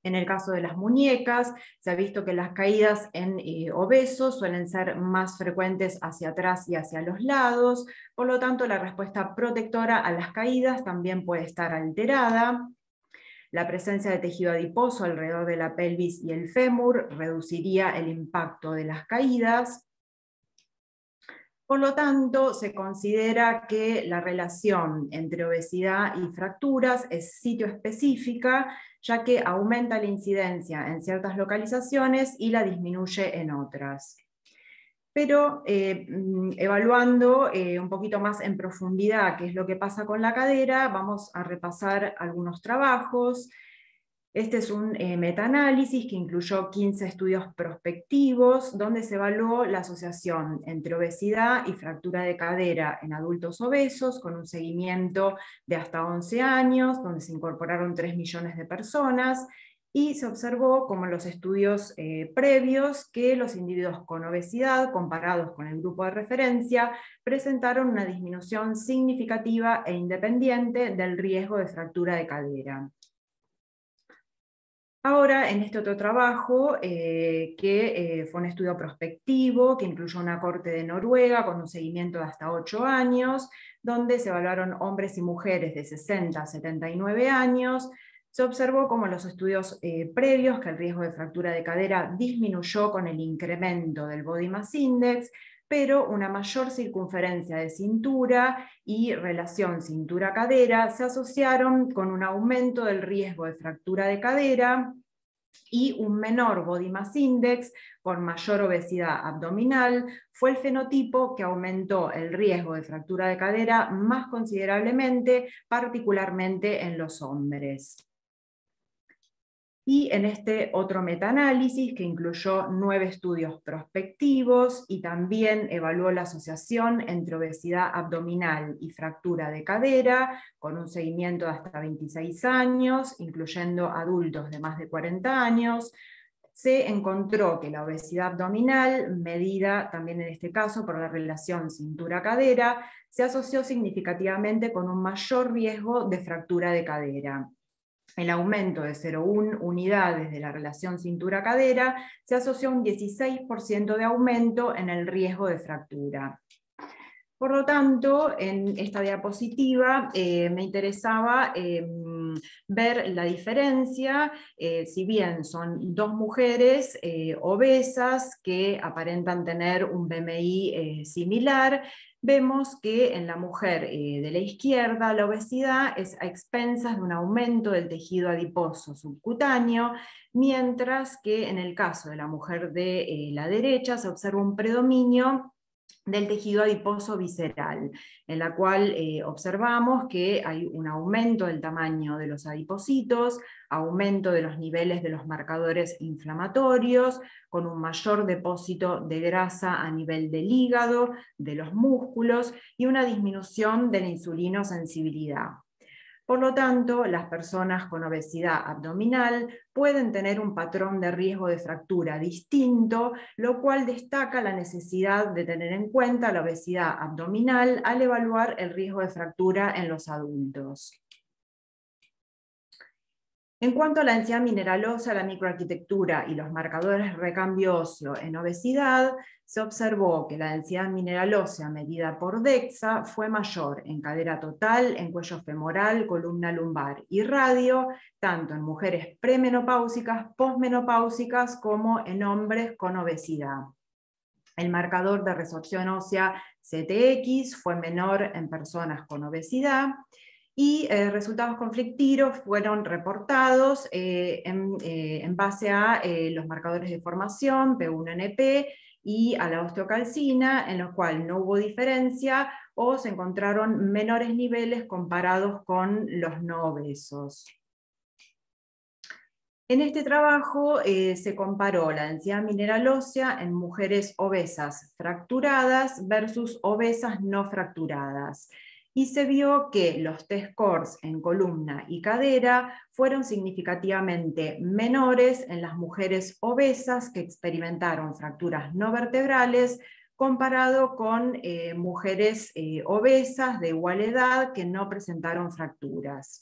Speaker 6: En el caso de las muñecas, se ha visto que las caídas en obesos suelen ser más frecuentes hacia atrás y hacia los lados, por lo tanto la respuesta protectora a las caídas también puede estar alterada. La presencia de tejido adiposo alrededor de la pelvis y el fémur reduciría el impacto de las caídas. Por lo tanto, se considera que la relación entre obesidad y fracturas es sitio-específica, ya que aumenta la incidencia en ciertas localizaciones y la disminuye en otras. Pero evaluando un poquito más en profundidad qué es lo que pasa con la cadera, vamos a repasar algunos trabajos. Este es un metaanálisis que incluyó 15 estudios prospectivos, donde se evaluó la asociación entre obesidad y fractura de cadera en adultos obesos, con un seguimiento de hasta 11 años, donde se incorporaron 3 millones de personas, y se observó, como en los estudios previos, que los individuos con obesidad, comparados con el grupo de referencia, presentaron una disminución significativa e independiente del riesgo de fractura de cadera. Ahora, en este otro trabajo, que fue un estudio prospectivo, que incluyó una corte de Noruega con un seguimiento de hasta 8 años, donde se evaluaron hombres y mujeres de 60 a 79 años, se observó como en los estudios previos que el riesgo de fractura de cadera disminuyó con el incremento del Body Mass Index, pero una mayor circunferencia de cintura y relación cintura-cadera se asociaron con un aumento del riesgo de fractura de cadera y un menor Body Mass Index con mayor obesidad abdominal. Fue el fenotipo que aumentó el riesgo de fractura de cadera más considerablemente, particularmente en los hombres. Y en este otro metaanálisis, que incluyó 9 estudios prospectivos y también evaluó la asociación entre obesidad abdominal y fractura de cadera, con un seguimiento de hasta 26 años, incluyendo adultos de más de 40 años, se encontró que la obesidad abdominal, medida también en este caso por la relación cintura-cadera, se asoció significativamente con un mayor riesgo de fractura de cadera. El aumento de 0,1 unidades de la relación cintura-cadera se asoció a un 16% de aumento en el riesgo de fractura. Por lo tanto, en esta diapositiva me interesaba ver la diferencia, si bien son dos mujeres obesas que aparentan tener un BMI similar, vemos que en la mujer de la izquierda la obesidad es a expensas de un aumento del tejido adiposo subcutáneo, mientras que en el caso de la mujer de la derecha se observa un predominio del tejido adiposo visceral, en la cual observamos que hay un aumento del tamaño de los adipocitos, aumento de los niveles de los marcadores inflamatorios, con un mayor depósito de grasa a nivel del hígado, de los músculos, y una disminución de la insulinosensibilidad. Por lo tanto, las personas con obesidad abdominal pueden tener un patrón de riesgo de fractura distinto, lo cual destaca la necesidad de tener en cuenta la obesidad abdominal al evaluar el riesgo de fractura en los adultos. En cuanto a la densidad mineralosa, la microarquitectura y los marcadores de recambio óseo en obesidad, se observó que la densidad mineral ósea medida por DEXA fue mayor en cadera total, en cuello femoral, columna lumbar y radio, tanto en mujeres premenopáusicas, posmenopáusicas, como en hombres con obesidad. El marcador de resorción ósea CTX fue menor en personas con obesidad, y resultados conflictivos fueron reportados en base a los marcadores de formación, P1NP, y a la osteocalcina, en los cuales no hubo diferencia o se encontraron menores niveles comparados con los no obesos. En este trabajo se comparó la densidad mineral ósea en mujeres obesas fracturadas versus obesas no fracturadas, y se vio que los T-scores en columna y cadera fueron significativamente menores en las mujeres obesas que experimentaron fracturas no vertebrales comparado con mujeres obesas de igual edad que no presentaron fracturas.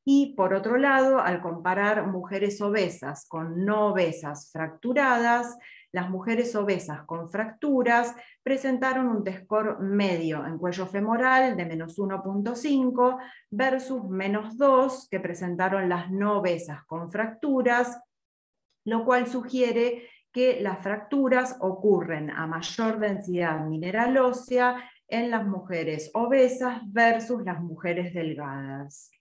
Speaker 6: Y por otro lado, al comparar mujeres obesas con no obesas fracturadas, las mujeres obesas con fracturas presentaron un T-score medio en cuello femoral de -1.5 versus -2 que presentaron las no obesas con fracturas, lo cual sugiere que las fracturas ocurren a mayor densidad mineral ósea en las mujeres obesas versus las mujeres delgadas.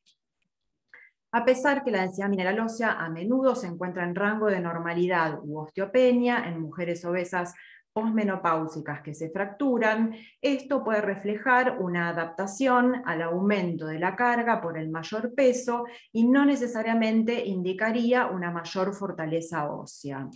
Speaker 6: A pesar que la densidad mineral ósea a menudo se encuentra en rango de normalidad u osteopenia en mujeres obesas posmenopáusicas que se fracturan, esto puede reflejar una adaptación al aumento de la carga por el mayor peso y no necesariamente indicaría una mayor fortaleza ósea.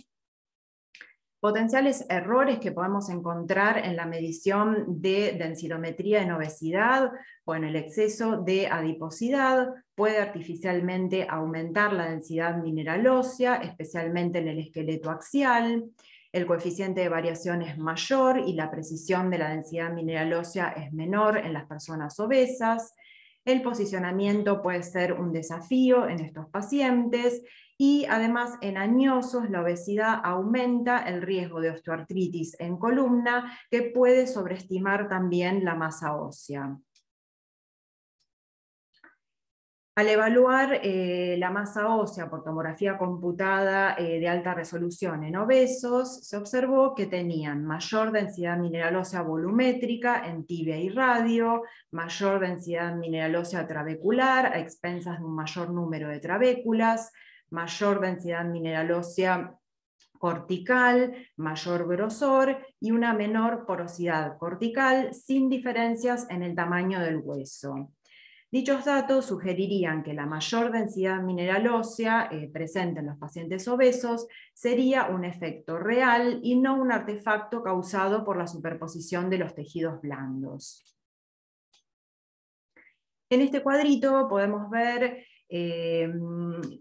Speaker 6: Potenciales errores que podemos encontrar en la medición de densidometría en obesidad o en el exceso de adiposidad puede artificialmente aumentar la densidad mineral ósea, especialmente en el esqueleto axial. El coeficiente de variación es mayor y la precisión de la densidad mineral ósea es menor en las personas obesas. El posicionamiento puede ser un desafío en estos pacientes, y además en añosos la obesidad aumenta el riesgo de osteoartritis en columna, que puede sobreestimar también la masa ósea. Al evaluar la masa ósea por tomografía computada de alta resolución en obesos, se observó que tenían mayor densidad mineral ósea volumétrica en tibia y radio, mayor densidad mineral ósea trabecular a expensas de un mayor número de trabéculas, mayor densidad mineral ósea cortical, mayor grosor y una menor porosidad cortical, sin diferencias en el tamaño del hueso. Dichos datos sugerirían que la mayor densidad mineral ósea presente en los pacientes obesos sería un efecto real y no un artefacto causado por la superposición de los tejidos blandos. En este cuadrito podemos ver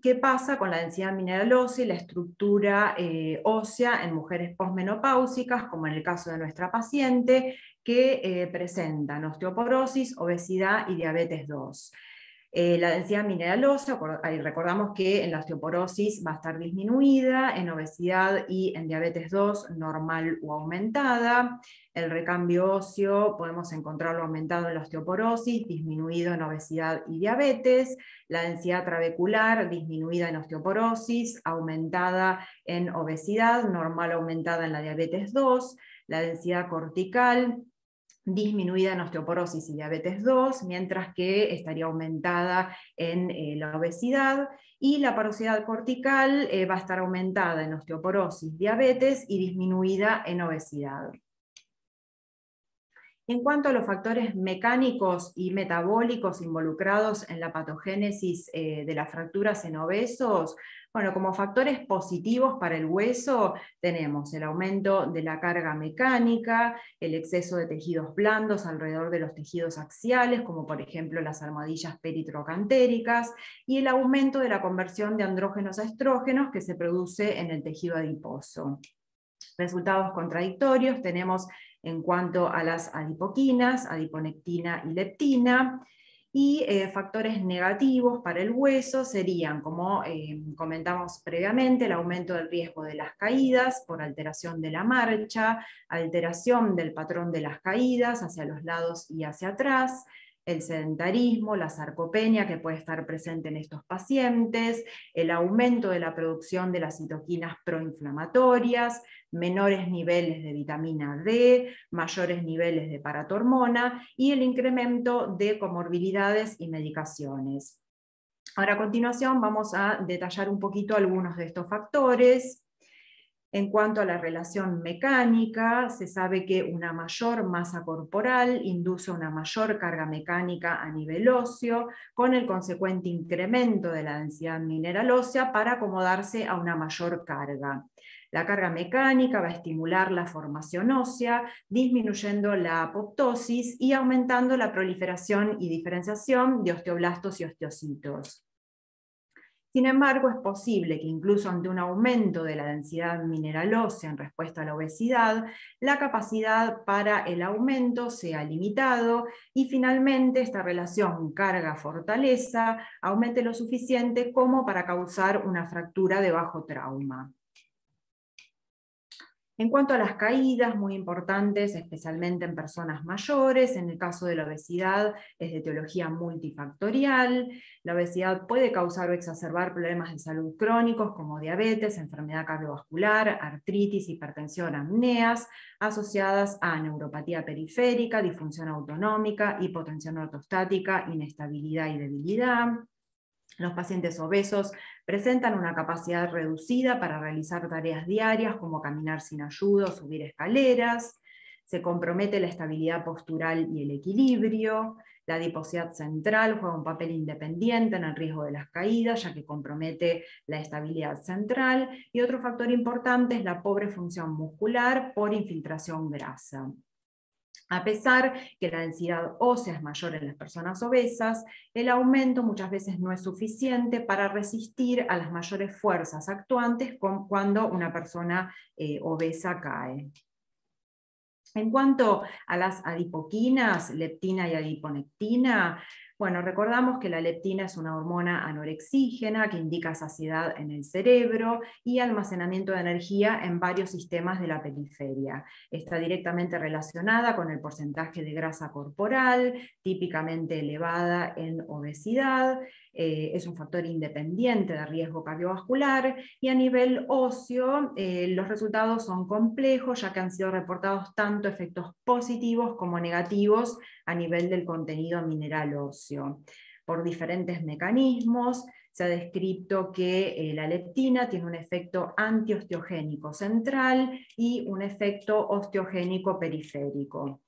Speaker 6: qué pasa con la densidad mineral ósea y la estructura ósea en mujeres posmenopáusicas, como en el caso de nuestra paciente, que presentan osteoporosis, obesidad y diabetes 2. La densidad mineral ósea, recordamos que en la osteoporosis va a estar disminuida, en obesidad y en diabetes 2 normal o aumentada. El recambio óseo podemos encontrarlo aumentado en la osteoporosis, disminuido en obesidad y diabetes. La densidad trabecular disminuida en osteoporosis, aumentada en obesidad, normal o aumentada en la diabetes 2. La densidad cortical disminuida en osteoporosis y diabetes 2, mientras que estaría aumentada en la obesidad, y la porosidad cortical va a estar aumentada en osteoporosis, diabetes y disminuida en obesidad. En cuanto a los factores mecánicos y metabólicos involucrados en la patogénesis de las fracturas en obesos, bueno, como factores positivos para el hueso tenemos el aumento de la carga mecánica, el exceso de tejidos blandos alrededor de los tejidos axiales, como por ejemplo las almohadillas peritrocantéricas, y el aumento de la conversión de andrógenos a estrógenos que se produce en el tejido adiposo. Resultados contradictorios tenemos en cuanto a las adipoquinas, adiponectina y leptina, y factores negativos para el hueso serían, como comentamos previamente, el aumento del riesgo de las caídas por alteración de la marcha, alteración del patrón de las caídas hacia los lados y hacia atrás, el sedentarismo, la sarcopenia que puede estar presente en estos pacientes, el aumento de la producción de las citoquinas proinflamatorias, menores niveles de vitamina D, mayores niveles de paratormona y el incremento de comorbilidades y medicaciones. Ahora a continuación vamos a detallar un poquito algunos de estos factores. En cuanto a la relación mecánica, se sabe que una mayor masa corporal induce una mayor carga mecánica a nivel óseo, con el consecuente incremento de la densidad mineral ósea para acomodarse a una mayor carga. La carga mecánica va a estimular la formación ósea, disminuyendo la apoptosis y aumentando la proliferación y diferenciación de osteoblastos y osteocitos. Sin embargo, es posible que incluso ante un aumento de la densidad mineral ósea en respuesta a la obesidad, la capacidad para el aumento sea limitado y finalmente esta relación carga-fortaleza aumente lo suficiente como para causar una fractura de bajo trauma. En cuanto a las caídas, muy importantes, especialmente en personas mayores, en el caso de la obesidad es de etiología multifactorial. La obesidad puede causar o exacerbar problemas de salud crónicos como diabetes, enfermedad cardiovascular, artritis, hipertensión, apneas, asociadas a neuropatía periférica, disfunción autonómica, hipotensión ortostática, inestabilidad y debilidad. Los pacientes obesos presentan una capacidad reducida para realizar tareas diarias como caminar sin ayuda o subir escaleras, se compromete la estabilidad postural y el equilibrio, la adiposidad central juega un papel independiente en el riesgo de las caídas, ya que compromete la estabilidad central, y otro factor importante es la pobre función muscular por infiltración grasa. A pesar que la densidad ósea es mayor en las personas obesas, el aumento muchas veces no es suficiente para resistir a las mayores fuerzas actuantes cuando una persona obesa cae. En cuanto a las adipoquinas, leptina y adiponectina, bueno, recordamos que la leptina es una hormona anorexígena que indica saciedad en el cerebro y almacenamiento de energía en varios sistemas de la periferia. Está directamente relacionada con el porcentaje de grasa corporal, típicamente elevada en obesidad, es un factor independiente de riesgo cardiovascular, y a nivel óseo los resultados son complejos, ya que han sido reportados tanto efectos positivos como negativos a nivel del contenido mineral óseo. Por diferentes mecanismos se ha descrito que la leptina tiene un efecto antiosteogénico central y un efecto osteogénico periférico.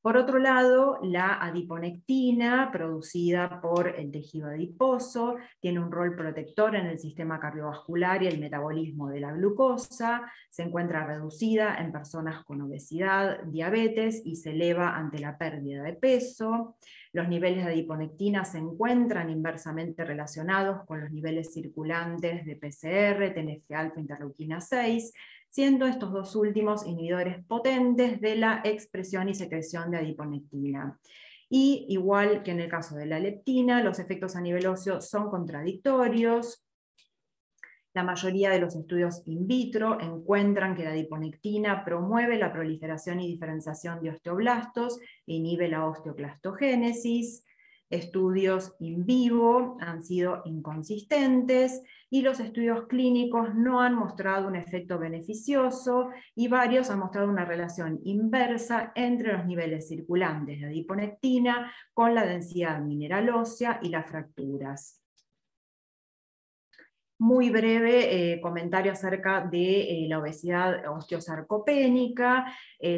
Speaker 6: Por otro lado, la adiponectina, producida por el tejido adiposo, tiene un rol protector en el sistema cardiovascular y el metabolismo de la glucosa, se encuentra reducida en personas con obesidad, diabetes y se eleva ante la pérdida de peso. Los niveles de adiponectina se encuentran inversamente relacionados con los niveles circulantes de PCR, TNF-alfa, interleuquina 6, siendo estos dos últimos inhibidores potentes de la expresión y secreción de adiponectina. Y igual que en el caso de la leptina, los efectos a nivel óseo son contradictorios. La mayoría de los estudios in vitro encuentran que la adiponectina promueve la proliferación y diferenciación de osteoblastos e inhibe la osteoclastogénesis. Estudios in vivo han sido inconsistentes y los estudios clínicos no han mostrado un efecto beneficioso y varios han mostrado una relación inversa entre los niveles circulantes de adiponectina con la densidad mineral ósea y las fracturas. Muy breve comentario acerca de la obesidad osteosarcopénica.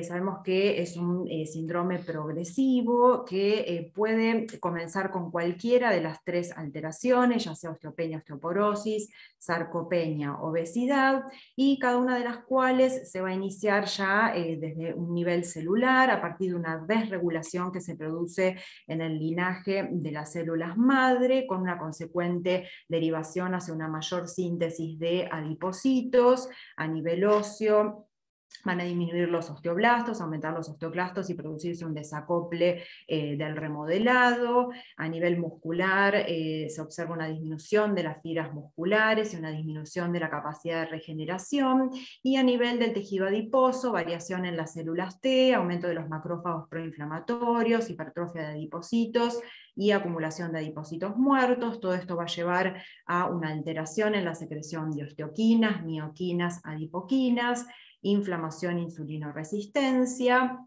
Speaker 6: Sabemos que es un síndrome progresivo que puede comenzar con cualquiera de las tres alteraciones, ya sea osteopenia, osteoporosis, sarcopenia, obesidad, y cada una de las cuales se va a iniciar ya desde un nivel celular, a partir de una desregulación que se produce en el linaje de las células madre, con una consecuente derivación hacia una mayor síntesis de adipocitos a nivel óseo. Van a disminuir los osteoblastos, aumentar los osteoclastos y producirse un desacople del remodelado. A nivel muscular se observa una disminución de las fibras musculares y una disminución de la capacidad de regeneración. Y a nivel del tejido adiposo, variación en las células T, aumento de los macrófagos proinflamatorios, hipertrofia de adipocitos y acumulación de adipocitos muertos. Todo esto va a llevar a una alteración en la secreción de osteoquinas, mioquinas, adipoquinas, inflamación, insulinoresistencia.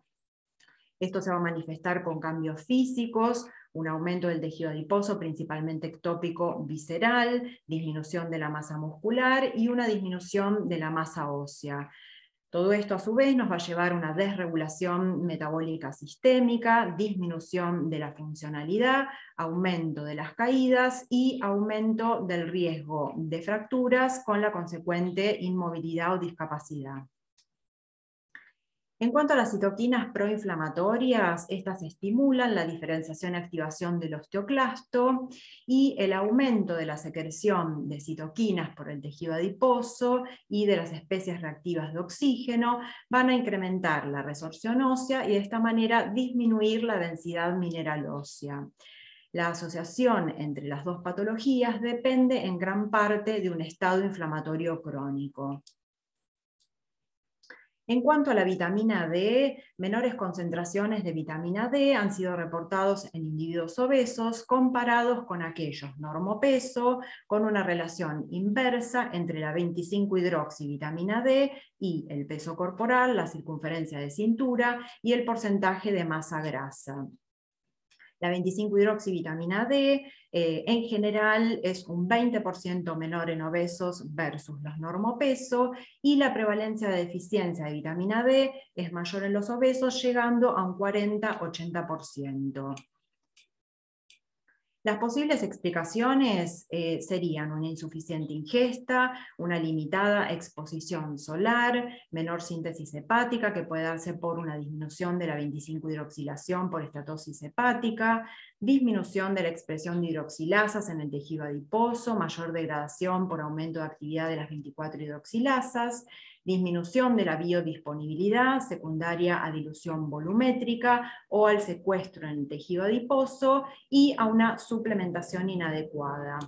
Speaker 6: Esto se va a manifestar con cambios físicos, un aumento del tejido adiposo, principalmente ectópico visceral, disminución de la masa muscular y una disminución de la masa ósea. Todo esto a su vez nos va a llevar a una desregulación metabólica sistémica, disminución de la funcionalidad, aumento de las caídas y aumento del riesgo de fracturas con la consecuente inmovilidad o discapacidad. En cuanto a las citoquinas proinflamatorias, estas estimulan la diferenciación y activación del osteoclasto y el aumento de la secreción de citoquinas por el tejido adiposo y de las especies reactivas de oxígeno van a incrementar la resorción ósea y de esta manera disminuir la densidad mineral ósea. La asociación entre las dos patologías depende en gran parte de un estado inflamatorio crónico. En cuanto a la vitamina D, menores concentraciones de vitamina D han sido reportados en individuos obesos comparados con aquellos normopeso, con una relación inversa entre la 25-hidroxivitamina D y el peso corporal, la circunferencia de cintura y el porcentaje de masa grasa. La 25-hidroxivitamina D en general es un 20% menor en obesos versus los normopeso y la prevalencia de deficiencia de vitamina D es mayor en los obesos, llegando a un 40-80%. Las posibles explicaciones serían una insuficiente ingesta, una limitada exposición solar, menor síntesis hepática que puede darse por una disminución de la 25-hidroxilación por estatosis hepática, disminución de la expresión de hidroxilasas en el tejido adiposo, mayor degradación por aumento de actividad de las 24-hidroxilasas, disminución de la biodisponibilidad secundaria a dilución volumétrica o al secuestro en el tejido adiposo y a una suplementación inadecuada.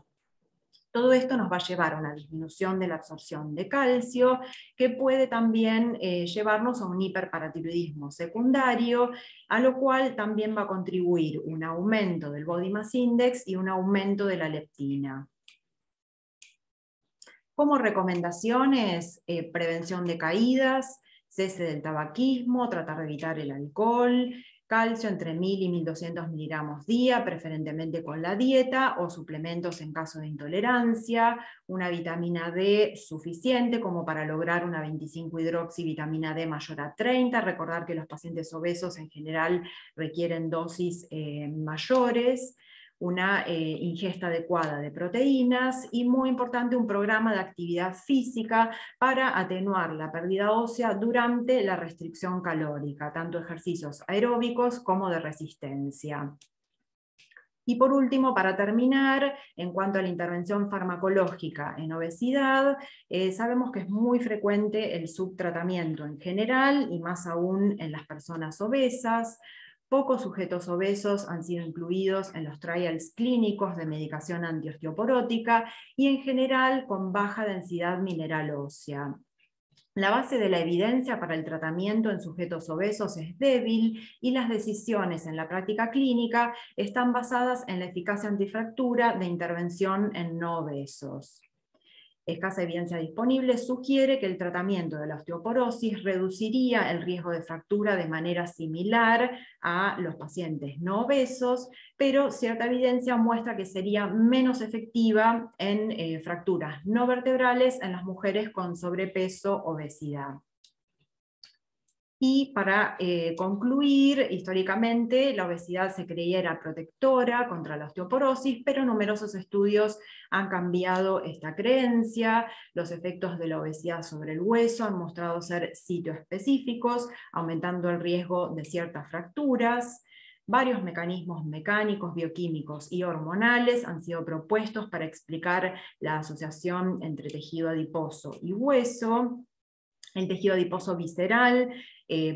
Speaker 6: Todo esto nos va a llevar a una disminución de la absorción de calcio, que puede también llevarnos a un hiperparatiroidismo secundario, a lo cual también va a contribuir un aumento del Body Mass Index y un aumento de la leptina. Como recomendaciones, prevención de caídas, cese del tabaquismo, tratar de evitar el alcohol, calcio entre 1000 y 1200 miligramos día, preferentemente con la dieta, o suplementos en caso de intolerancia, una vitamina D suficiente como para lograr una 25-hidroxivitamina D mayor a 30, recordar que los pacientes obesos en general requieren dosis mayores, una ingesta adecuada de proteínas y, muy importante, un programa de actividad física para atenuar la pérdida ósea durante la restricción calórica, tanto ejercicios aeróbicos como de resistencia. Y por último, para terminar, en cuanto a la intervención farmacológica en obesidad, sabemos que es muy frecuente el subtratamiento en general y más aún en las personas obesas. Pocos sujetos obesos han sido incluidos en los trials clínicos de medicación antiosteoporótica y en general con baja densidad mineral ósea. La base de la evidencia para el tratamiento en sujetos obesos es débil y las decisiones en la práctica clínica están basadas en la eficacia antifractura de intervención en no obesos. Escasa evidencia disponible sugiere que el tratamiento de la osteoporosis reduciría el riesgo de fractura de manera similar a los pacientes no obesos, pero cierta evidencia muestra que sería menos efectiva en fracturas no vertebrales en las mujeres con sobrepeso o obesidad. Y para concluir, históricamente la obesidad se creía era protectora contra la osteoporosis, pero numerosos estudios han cambiado esta creencia. Los efectos de la obesidad sobre el hueso han mostrado ser sitioespecíficos, aumentando el riesgo de ciertas fracturas. Varios mecanismos mecánicos, bioquímicos y hormonales han sido propuestos para explicar la asociación entre tejido adiposo y hueso. El tejido adiposo visceral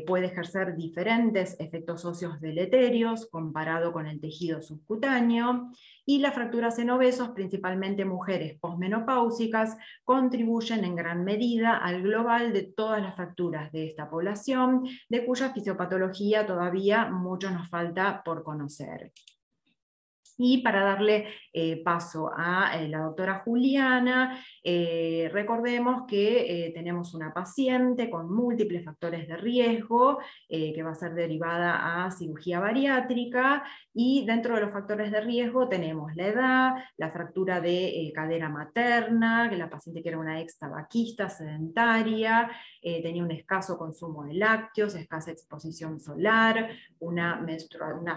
Speaker 6: puede ejercer diferentes efectos óseos deleterios comparado con el tejido subcutáneo, y las fracturas en obesos, principalmente mujeres posmenopáusicas, contribuyen en gran medida al global de todas las fracturas de esta población, de cuya fisiopatología todavía mucho nos falta por conocer. Y para darle paso a la doctora Juliana, recordemos que tenemos una paciente con múltiples factores de riesgo que va a ser derivada a cirugía bariátrica, y dentro de los factores de riesgo tenemos la edad, la fractura de cadera materna, que la paciente que era una ex tabaquista sedentaria, tenía un escaso consumo de lácteos, escasa exposición solar, una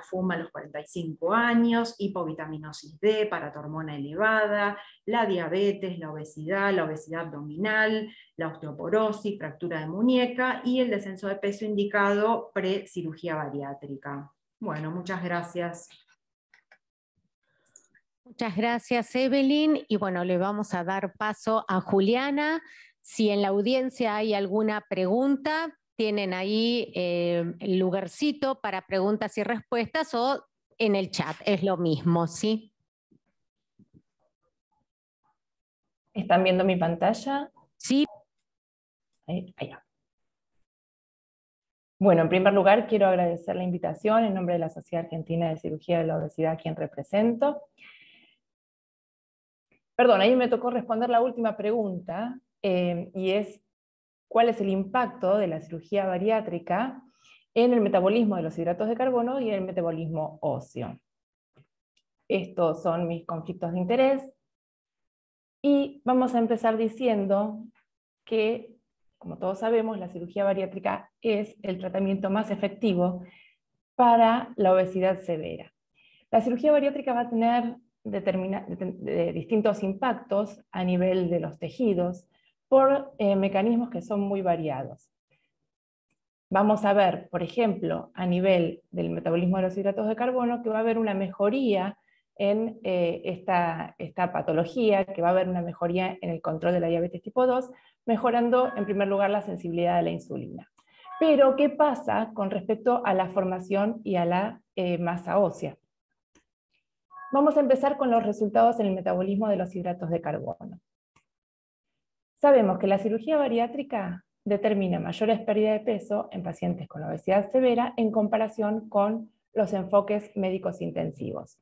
Speaker 6: fuma a los 45 años, hipovitaminosis D, paratormona elevada, la diabetes, la obesidad abdominal, la osteoporosis, fractura de muñeca y el descenso de peso indicado pre-cirugía bariátrica. Bueno, muchas gracias.
Speaker 1: Muchas gracias, Evelyn. Y bueno, le vamos a dar paso a Juliana. Si en la audiencia hay alguna pregunta, tienen ahí el lugarcito para preguntas y respuestas, o en el chat, es lo mismo, ¿sí?
Speaker 7: ¿Están viendo mi pantalla?
Speaker 1: Sí.
Speaker 7: Allá. Bueno, en primer lugar quiero agradecer la invitación en nombre de la Sociedad Argentina de Cirugía de la Obesidad, a quien represento. Perdón, ahí me tocó responder la última pregunta, y es ¿cuál es el impacto de la cirugía bariátrica en el metabolismo de los hidratos de carbono y en el metabolismo óseo? Estos son mis conflictos de interés, y vamos a empezar diciendo que, como todos sabemos, la cirugía bariátrica es el tratamiento más efectivo para la obesidad severa. La cirugía bariátrica va a tener distintos impactos a nivel de los tejidos por mecanismos que son muy variados. Vamos a ver, por ejemplo, a nivel del metabolismo de los hidratos de carbono, que va a haber una mejoría en esta patología, que va a haber una mejoría en el control de la diabetes tipo 2, mejorando en primer lugar la sensibilidad a la insulina. Pero, ¿qué pasa con respecto a la formación y a la masa ósea? Vamos a empezar con los resultados en el metabolismo de los hidratos de carbono. Sabemos que la cirugía bariátrica determina mayores pérdidas de peso en pacientes con obesidad severa en comparación con los enfoques médicos intensivos,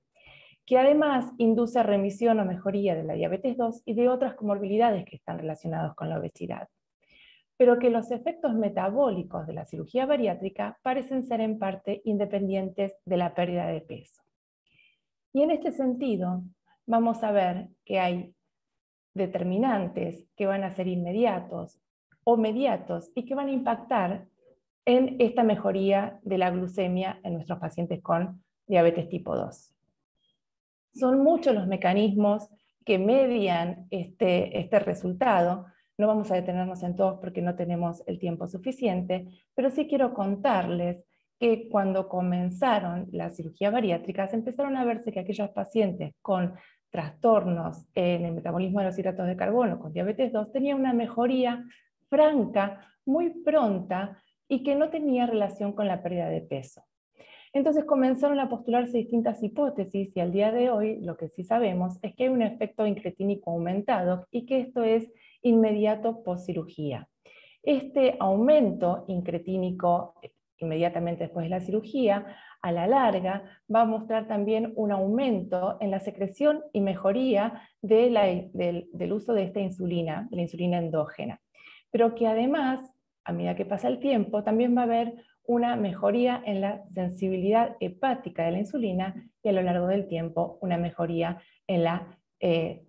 Speaker 7: que además induce remisión o mejoría de la diabetes 2 y de otras comorbilidades que están relacionadas con la obesidad. pero que los efectos metabólicos de la cirugía bariátrica parecen ser en parte independientes de la pérdida de peso. Y en este sentido, vamos a ver que hay determinantes que van a ser inmediatos o mediatos y que van a impactar en esta mejoría de la glucemia en nuestros pacientes con diabetes tipo 2. Son muchos los mecanismos que median este resultado. No vamos a detenernos en todos porque no tenemos el tiempo suficiente, pero sí quiero contarles que cuando comenzaron las cirugías bariátricas empezaron a verse que aquellos pacientes con trastornos en el metabolismo de los hidratos de carbono, con diabetes 2, tenían una mejoría franca, muy pronta, y que no tenía relación con la pérdida de peso. Entonces comenzaron a postularse distintas hipótesis y al día de hoy lo que sí sabemos es que hay un efecto incretínico aumentado y que esto es inmediato post cirugía. Este aumento incretínico inmediatamente después de la cirugía, a la larga va a mostrar también un aumento en la secreción y mejoría del uso de esta insulina, la insulina endógena. Pero que además, a medida que pasa el tiempo, también va a haber una mejoría en la sensibilidad hepática de la insulina y a lo largo del tiempo una mejoría en la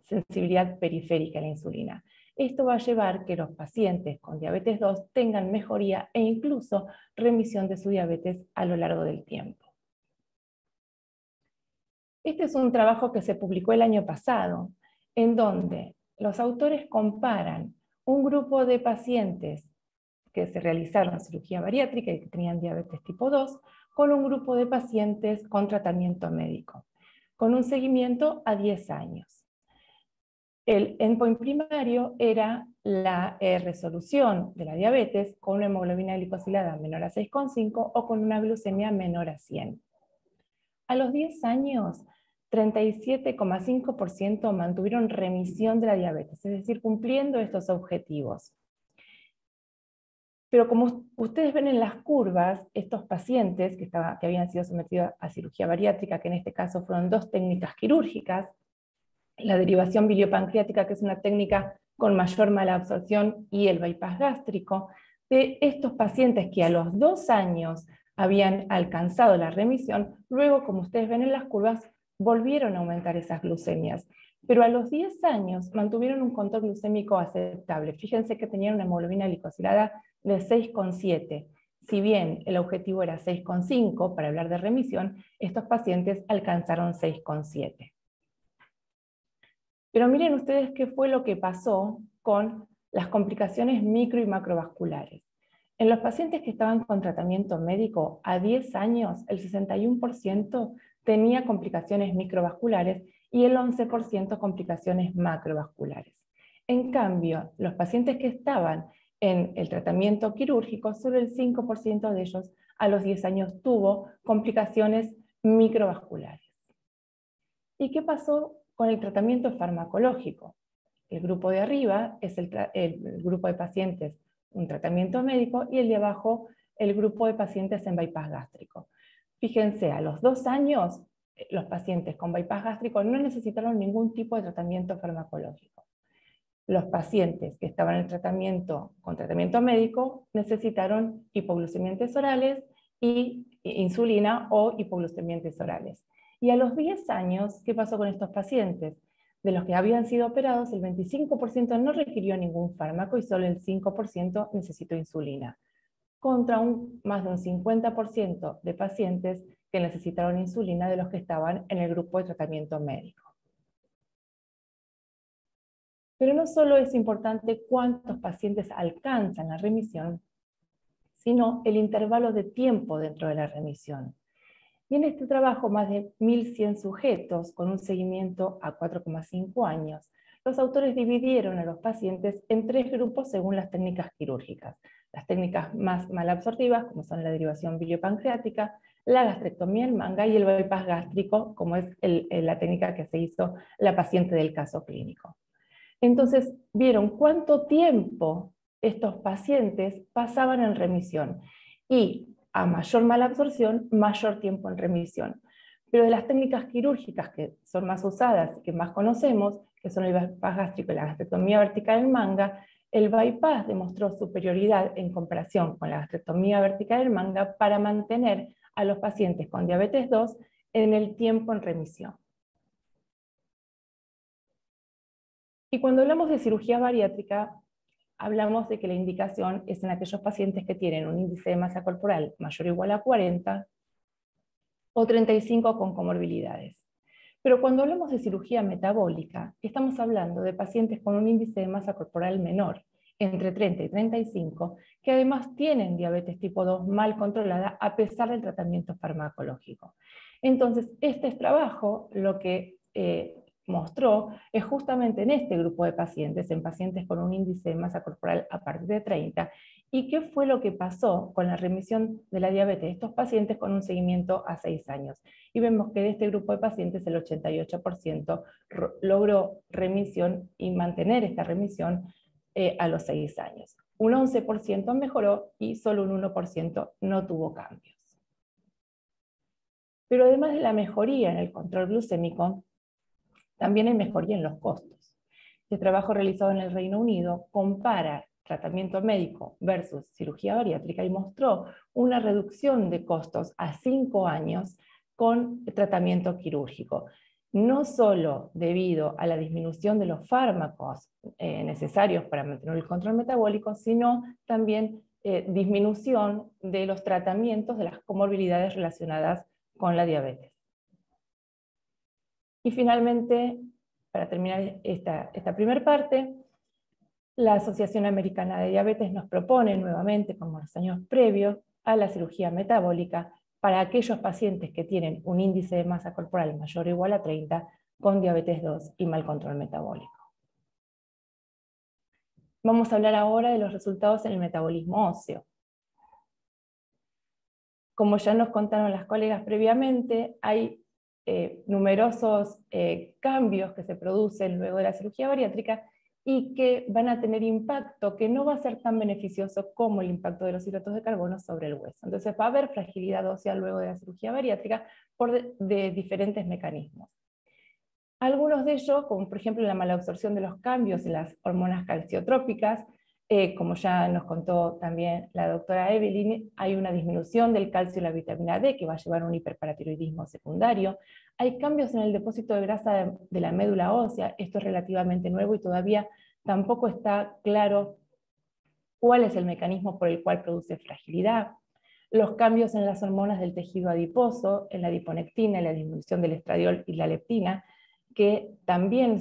Speaker 7: sensibilidad periférica de la insulina. Esto va a llevar que los pacientes con diabetes 2 tengan mejoría e incluso remisión de su diabetes a lo largo del tiempo. Este es un trabajo que se publicó el año pasado, en donde los autores comparan un grupo de pacientes que se realizaron cirugía bariátrica y que tenían diabetes tipo 2 con un grupo de pacientes con tratamiento médico, con un seguimiento a 10 años. El endpoint primario era la resolución de la diabetes con una hemoglobina glicosilada menor a 6,5 o con una glucemia menor a 100. A los 10 años, 37,5% mantuvieron remisión de la diabetes, es decir, cumpliendo estos objetivos. Pero como ustedes ven en las curvas, estos pacientes que habían sido sometidos a cirugía bariátrica, que en este caso fueron 2 técnicas quirúrgicas, la derivación biliopancreática, que es una técnica con mayor malabsorción, y el bypass gástrico, de estos pacientes que a los 2 años habían alcanzado la remisión, luego, como ustedes ven en las curvas, volvieron a aumentar esas glucemias. Pero a los 10 años mantuvieron un control glucémico aceptable. Fíjense que tenían una hemoglobina glicosilada de 6,7. Si bien el objetivo era 6,5 para hablar de remisión, estos pacientes alcanzaron 6,7. Pero miren ustedes qué fue lo que pasó con las complicaciones micro y macrovasculares. En los pacientes que estaban con tratamiento médico a 10 años, el 61% tenía complicaciones microvasculares y el 11% complicaciones macrovasculares. En cambio, los pacientes que estaban en el tratamiento quirúrgico, solo el 5% de ellos a los 10 años tuvo complicaciones microvasculares. ¿Y qué pasó con el tratamiento farmacológico? El grupo de arriba es el grupo de pacientes un tratamiento médico y el de abajo el grupo de pacientes en bypass gástrico. Fíjense, a los 2 años los pacientes con bypass gástrico no necesitaron ningún tipo de tratamiento farmacológico. Los pacientes que estaban en tratamiento con tratamiento médico necesitaron hipoglucemiantes orales y insulina o hipoglucemiantes orales. Y a los 10 años, ¿qué pasó con estos pacientes? De los que habían sido operados, el 25% no requirió ningún fármaco y solo el 5% necesitó insulina, contra más de un 50% de pacientes que necesitaron insulina de los que estaban en el grupo de tratamiento médico. Pero no solo es importante cuántos pacientes alcanzan la remisión, sino el intervalo de tiempo dentro de la remisión. Y en este trabajo, más de 1.100 sujetos con un seguimiento a 4,5 años, los autores dividieron a los pacientes en 3 grupos según las técnicas quirúrgicas. Las técnicas más malabsortivas, como son la derivación biliopancreática, la gastrectomía en manga y el bypass gástrico, como es la técnica que se hizo la paciente del caso clínico. Entonces, vieron cuánto tiempo estos pacientes pasaban en remisión y a mayor malabsorción, mayor tiempo en remisión. Pero de las técnicas quirúrgicas que son más usadas y que más conocemos, que son el bypass gástrico y la gastrectomía vertical en manga, el bypass demostró superioridad en comparación con la gastrectomía vertical en manga para mantener a los pacientes con diabetes 2 en el tiempo en remisión. Y cuando hablamos de cirugía bariátrica, hablamos de que la indicación es en aquellos pacientes que tienen un índice de masa corporal mayor o igual a 40 o 35 con comorbilidades. Pero cuando hablamos de cirugía metabólica, estamos hablando de pacientes con un índice de masa corporal menor, entre 30 y 35, que además tienen diabetes tipo 2 mal controlada a pesar del tratamiento farmacológico. Entonces, este trabajo lo que mostró es justamente en este grupo de pacientes, en pacientes con un índice de masa corporal a partir de 30, y qué fue lo que pasó con la remisión de la diabetes de estos pacientes con un seguimiento a 6 años. Y vemos que de este grupo de pacientes el 88% logró remisión y mantener esta remisión a los 6 años. Un 11% mejoró y solo un 1% no tuvo cambios. Pero además de la mejoría en el control glucémico, también hay mejoría en los costos. Este trabajo realizado en el Reino Unido compara tratamiento médico versus cirugía bariátrica y mostró una reducción de costos a 5 años con tratamiento quirúrgico. No solo debido a la disminución de los fármacos necesarios para mantener el control metabólico, sino también disminución de los tratamientos de las comorbilidades relacionadas con la diabetes. Y finalmente, para terminar esta primera parte, la Asociación Americana de Diabetes nos propone nuevamente, como en los años previos, a la cirugía metabólica para aquellos pacientes que tienen un índice de masa corporal mayor o igual a 30 con diabetes 2 y mal control metabólico. Vamos a hablar ahora de los resultados en el metabolismo óseo. Como ya nos contaron las colegas previamente, hay numerosos cambios que se producen luego de la cirugía bariátrica y que van a tener impacto que no va a ser tan beneficioso como el impacto de los hidratos de carbono sobre el hueso. Entonces va a haber fragilidad ósea luego de la cirugía bariátrica de diferentes mecanismos. Algunos de ellos, como por ejemplo la malabsorción de los cambios en las hormonas calciotrópicas, como ya nos contó también la doctora Evelyn, hay una disminución del calcio y la vitamina D que va a llevar a un hiperparatiroidismo secundario. Hay cambios en el depósito de grasa de la médula ósea, esto es relativamente nuevo y todavía tampoco está claro cuál es el mecanismo por el cual produce fragilidad. Los cambios en las hormonas del tejido adiposo, en la adiponectina, en la disminución del estradiol y la leptina, que también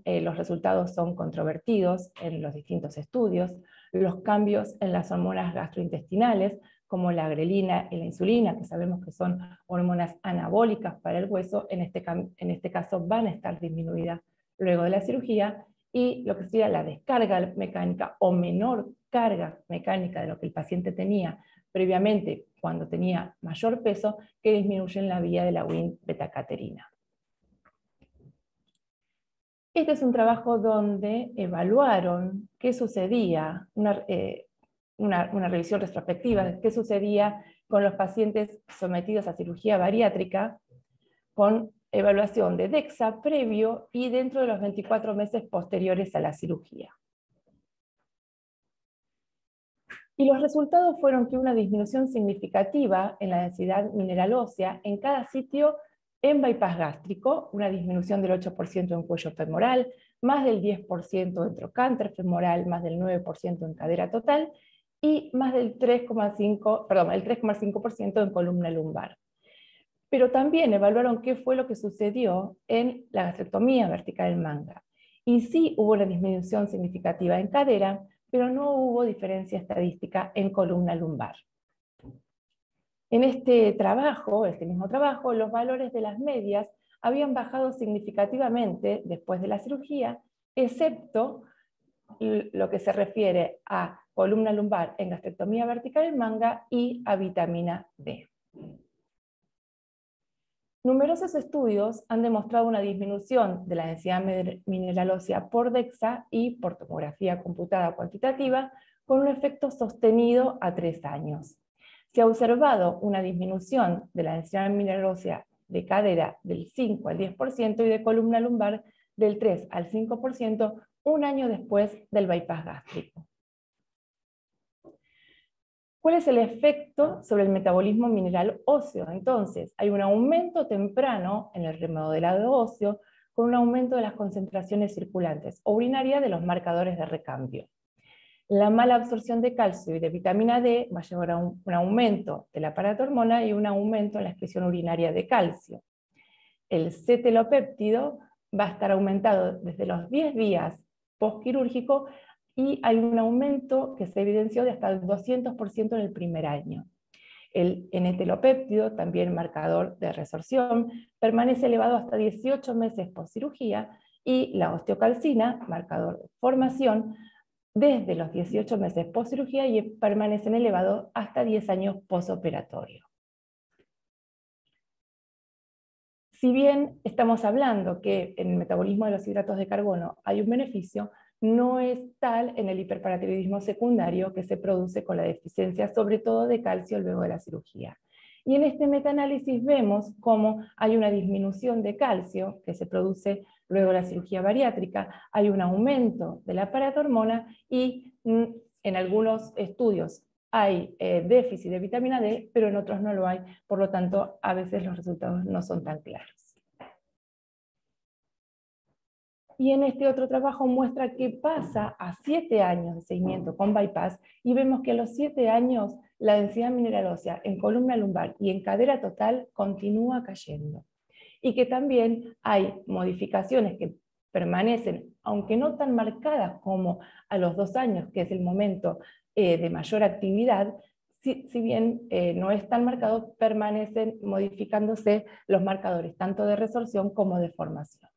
Speaker 7: los resultados son controvertidos en los distintos estudios, los cambios en las hormonas gastrointestinales, como la grelina y la insulina, que sabemos que son hormonas anabólicas para el hueso, en este caso van a estar disminuidas luego de la cirugía, y lo que sería la descarga mecánica o menor carga mecánica de lo que el paciente tenía previamente cuando tenía mayor peso, que disminuyen la vía de la Wnt-betacaterina. Este es un trabajo donde evaluaron qué sucedía, una revisión retrospectiva, qué sucedía con los pacientes sometidos a cirugía bariátrica con evaluación de DEXA previo y dentro de los 24 meses posteriores a la cirugía. Y los resultados fueron que una disminución significativa en la densidad mineral ósea en cada sitio en bypass gástrico, una disminución del 8% en cuello femoral, más del 10% en trocánter femoral, más del 9% en cadera total, y más del 3,5% en columna lumbar. Pero también evaluaron qué fue lo que sucedió en la gastrectomía vertical en manga. Y sí hubo una disminución significativa en cadera, pero no hubo diferencia estadística en columna lumbar. En este mismo trabajo, los valores de las medias habían bajado significativamente después de la cirugía, excepto lo que se refiere a columna lumbar en gastrectomía vertical en manga y a vitamina D. Numerosos estudios han demostrado una disminución de la densidad mineral ósea por DEXA y por tomografía computada cuantitativa con un efecto sostenido a 3 años. Se ha observado una disminución de la densidad mineral ósea de cadera del 5 al 10% y de columna lumbar del 3 al 5% un año después del bypass gástrico. ¿Cuál es el efecto sobre el metabolismo mineral óseo? Entonces, hay un aumento temprano en el remodelado óseo con un aumento de las concentraciones circulantes o urinarias de los marcadores de recambio. La mala absorción de calcio y de vitamina D va a llevar a un aumento de la paratormona y un aumento en la excreción urinaria de calcio. El cetelopéptido va a estar aumentado desde los 10 días postquirúrgico y hay un aumento que se evidenció de hasta el 200% en el primer año. El N-telopéptido, también marcador de resorción, permanece elevado hasta 18 meses postcirugía y la osteocalcina, marcador de formación, desde los 18 meses postcirugía y permanecen elevados hasta 10 años postoperatorio. Si bien estamos hablando que en el metabolismo de los hidratos de carbono hay un beneficio, no es tal en el hiperparatiroidismo secundario que se produce con la deficiencia, sobre todo de calcio luego de la cirugía. Y en este metaanálisis vemos cómo hay una disminución de calcio que se produce luego de la cirugía bariátrica, hay un aumento de la paratormona y en algunos estudios hay déficit de vitamina D, pero en otros no lo hay, por lo tanto a veces los resultados no son tan claros. Y en este otro trabajo muestra que pasa a 7 años de seguimiento con bypass y vemos que a los 7 años la densidad mineral ósea en columna lumbar y en cadera total continúa cayendo. Y que también hay modificaciones que permanecen, aunque no tan marcadas como a los 2 años, que es el momento de mayor actividad, si bien no es tan marcado, permanecen modificándose los marcadores, tanto de resorción como de formación.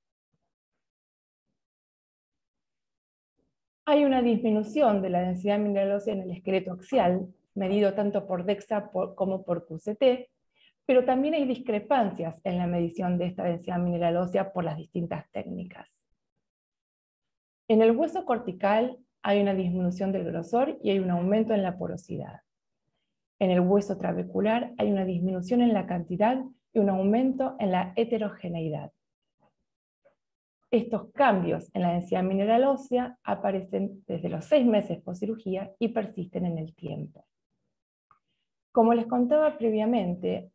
Speaker 7: Hay una disminución de la densidad mineral ósea en el esqueleto axial, medido tanto por DEXA como por QCT, pero también hay discrepancias en la medición de esta densidad mineral ósea por las distintas técnicas. En el hueso cortical hay una disminución del grosor y hay un aumento en la porosidad. En el hueso trabecular hay una disminución en la cantidad y un aumento en la heterogeneidad. Estos cambios en la densidad mineral ósea aparecen desde los 6 meses postcirugía y persisten en el tiempo. Como les contaba previamente,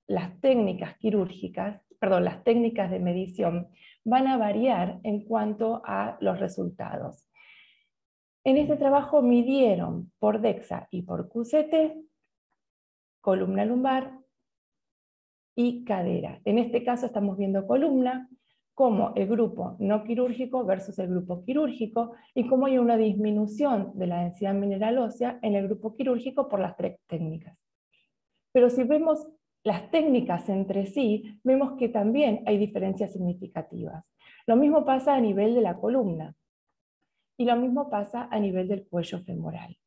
Speaker 7: las técnicas de medición van a variar en cuanto a los resultados. En este trabajo midieron por DEXA y por QCT, columna lumbar y cadera. En este caso estamos viendo columna, como el grupo no quirúrgico versus el grupo quirúrgico, y cómo hay una disminución de la densidad mineral ósea en el grupo quirúrgico por las 3 técnicas. Pero si vemos las técnicas entre sí, vemos que también hay diferencias significativas. Lo mismo pasa a nivel de la columna, y lo mismo pasa a nivel del cuello femoral.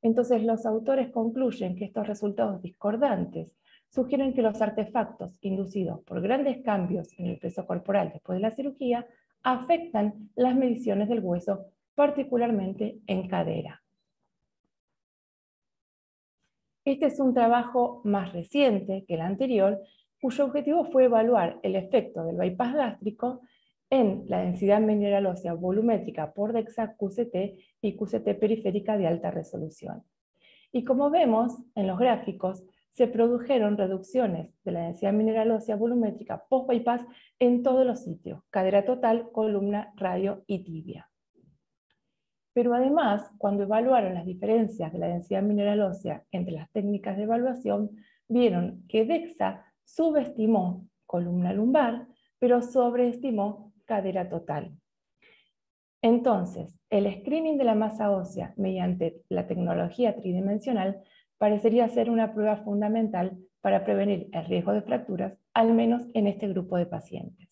Speaker 7: Entonces los autores concluyen que estos resultados discordantes sugieren que los artefactos inducidos por grandes cambios en el peso corporal después de la cirugía afectan las mediciones del hueso, particularmente en cadera. Este es un trabajo más reciente que el anterior, cuyo objetivo fue evaluar el efecto del bypass gástrico en la densidad mineral ósea volumétrica por DEXA, QCT y QCT periférica de alta resolución. Y como vemos en los gráficos, se produjeron reducciones de la densidad mineral ósea volumétrica post-bypass en todos los sitios, cadera total, columna, radio y tibia. Pero además, cuando evaluaron las diferencias de la densidad mineral ósea entre las técnicas de evaluación, vieron que DEXA subestimó columna lumbar, pero sobreestimó cadera total. Entonces, el screening de la masa ósea mediante la tecnología tridimensional parecería ser una prueba fundamental para prevenir el riesgo de fracturas, al menos en este grupo de pacientes.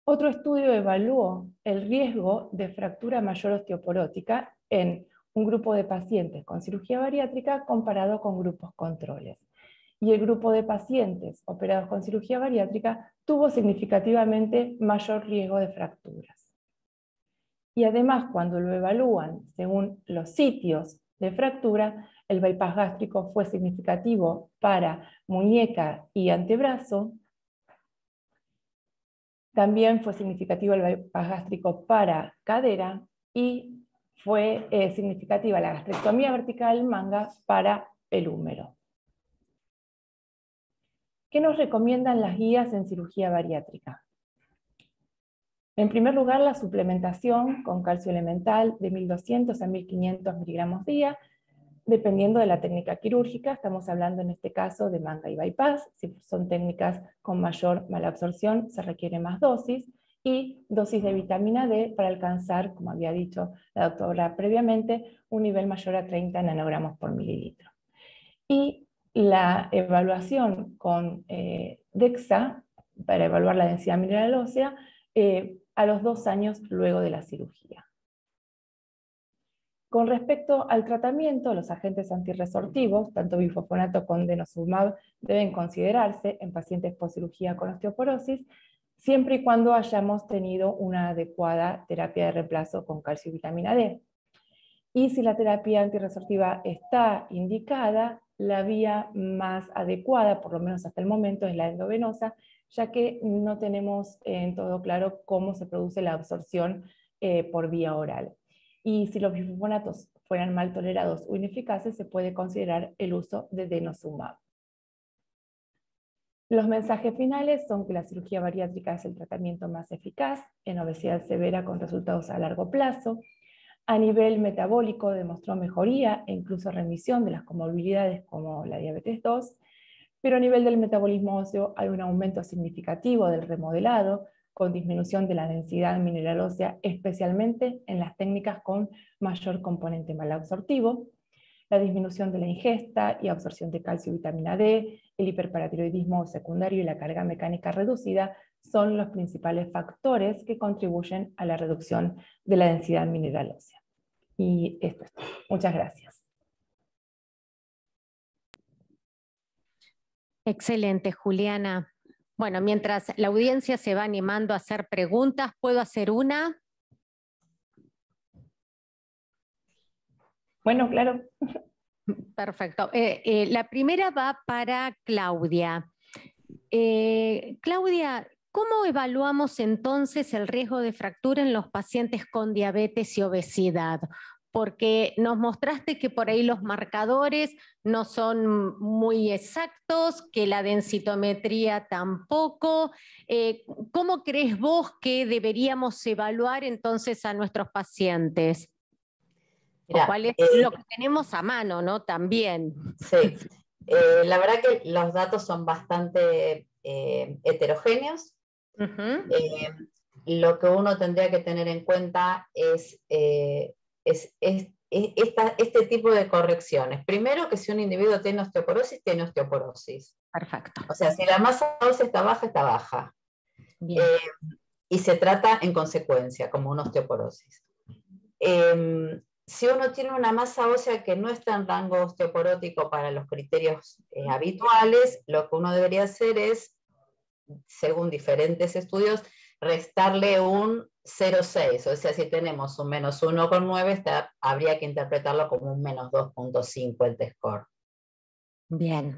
Speaker 7: Otro estudio evaluó el riesgo de fractura mayor osteoporótica en un grupo de pacientes con cirugía bariátrica comparado con grupos controles. Y el grupo de pacientes operados con cirugía bariátrica tuvo significativamente mayor riesgo de fracturas. Y además, cuando lo evalúan según los sitios de fractura. El bypass gástrico fue significativo para muñeca y antebrazo. También fue significativo el bypass gástrico para cadera y fue significativa la gastrectomía vertical manga para el húmero. ¿Qué nos recomiendan las guías en cirugía bariátrica? En primer lugar, la suplementación con calcio elemental de 1200 a 1500 miligramos día, dependiendo de la técnica quirúrgica. Estamos hablando en este caso de manga y bypass. Si son técnicas con mayor malabsorción, se requiere más dosis, y dosis de vitamina D para alcanzar, como había dicho la doctora previamente, un nivel mayor a 30 nanogramos por mililitro. Y la evaluación con DEXA, para evaluar la densidad mineral ósea, a los 2 años luego de la cirugía. Con respecto al tratamiento, los agentes antirresortivos, tanto bifosfonato como denosumab, deben considerarse en pacientes postcirugía con osteoporosis, siempre y cuando hayamos tenido una adecuada terapia de reemplazo con calcio y vitamina D. Y si la terapia antirresortiva está indicada, la vía más adecuada, por lo menos hasta el momento, es la endovenosa, ya que no tenemos en todo claro cómo se produce la absorción por vía oral. Y si los bifosfonatos fueran mal tolerados o ineficaces, se puede considerar el uso de denosumab. Los mensajes finales son que la cirugía bariátrica es el tratamiento más eficaz en obesidad severa con resultados a largo plazo. A nivel metabólico demostró mejoría e incluso remisión de las comorbilidades como la diabetes 2, pero a nivel del metabolismo óseo hay un aumento significativo del remodelado, con disminución de la densidad mineral ósea, especialmente en las técnicas con mayor componente malabsortivo, la disminución de la ingesta y absorción de calcio y vitamina D, el hiperparatiroidismo secundario y la carga mecánica reducida son los principales factores que contribuyen a la reducción de la densidad mineral ósea. Y esto es todo. Muchas gracias.
Speaker 1: Excelente, Juliana. Bueno, mientras la audiencia se va animando a hacer preguntas, ¿puedo hacer una?
Speaker 7: Bueno, claro.
Speaker 1: Perfecto. La primera va para Claudia. Claudia, ¿cómo evaluamos entonces el riesgo de fractura en los pacientes con diabetes y obesidad? Porque nos mostraste que por ahí los marcadores no son muy exactos, que la densitometría tampoco. ¿Cómo crees vos que deberíamos evaluar entonces a nuestros pacientes?
Speaker 5: Mira,
Speaker 1: ¿Cuál es lo que tenemos a mano, no? También.
Speaker 5: Sí, la verdad que los datos son bastante heterogéneos. Lo que uno tendría que tener en cuenta es este tipo de correcciones. Primero, que si un individuo tiene osteoporosis, tiene osteoporosis.
Speaker 1: Perfecto.
Speaker 5: O sea, si la masa ósea está baja, está baja.
Speaker 1: Bien.
Speaker 5: Y se trata en consecuencia, como una osteoporosis. Si uno tiene una masa ósea que no está en rango osteoporótico para los criterios habituales, lo que uno debería hacer es, según diferentes estudios, restarle un 0,6. O sea, si tenemos un menos 1,9, habría que interpretarlo como un menos 2,5 el T-score.
Speaker 1: Bien.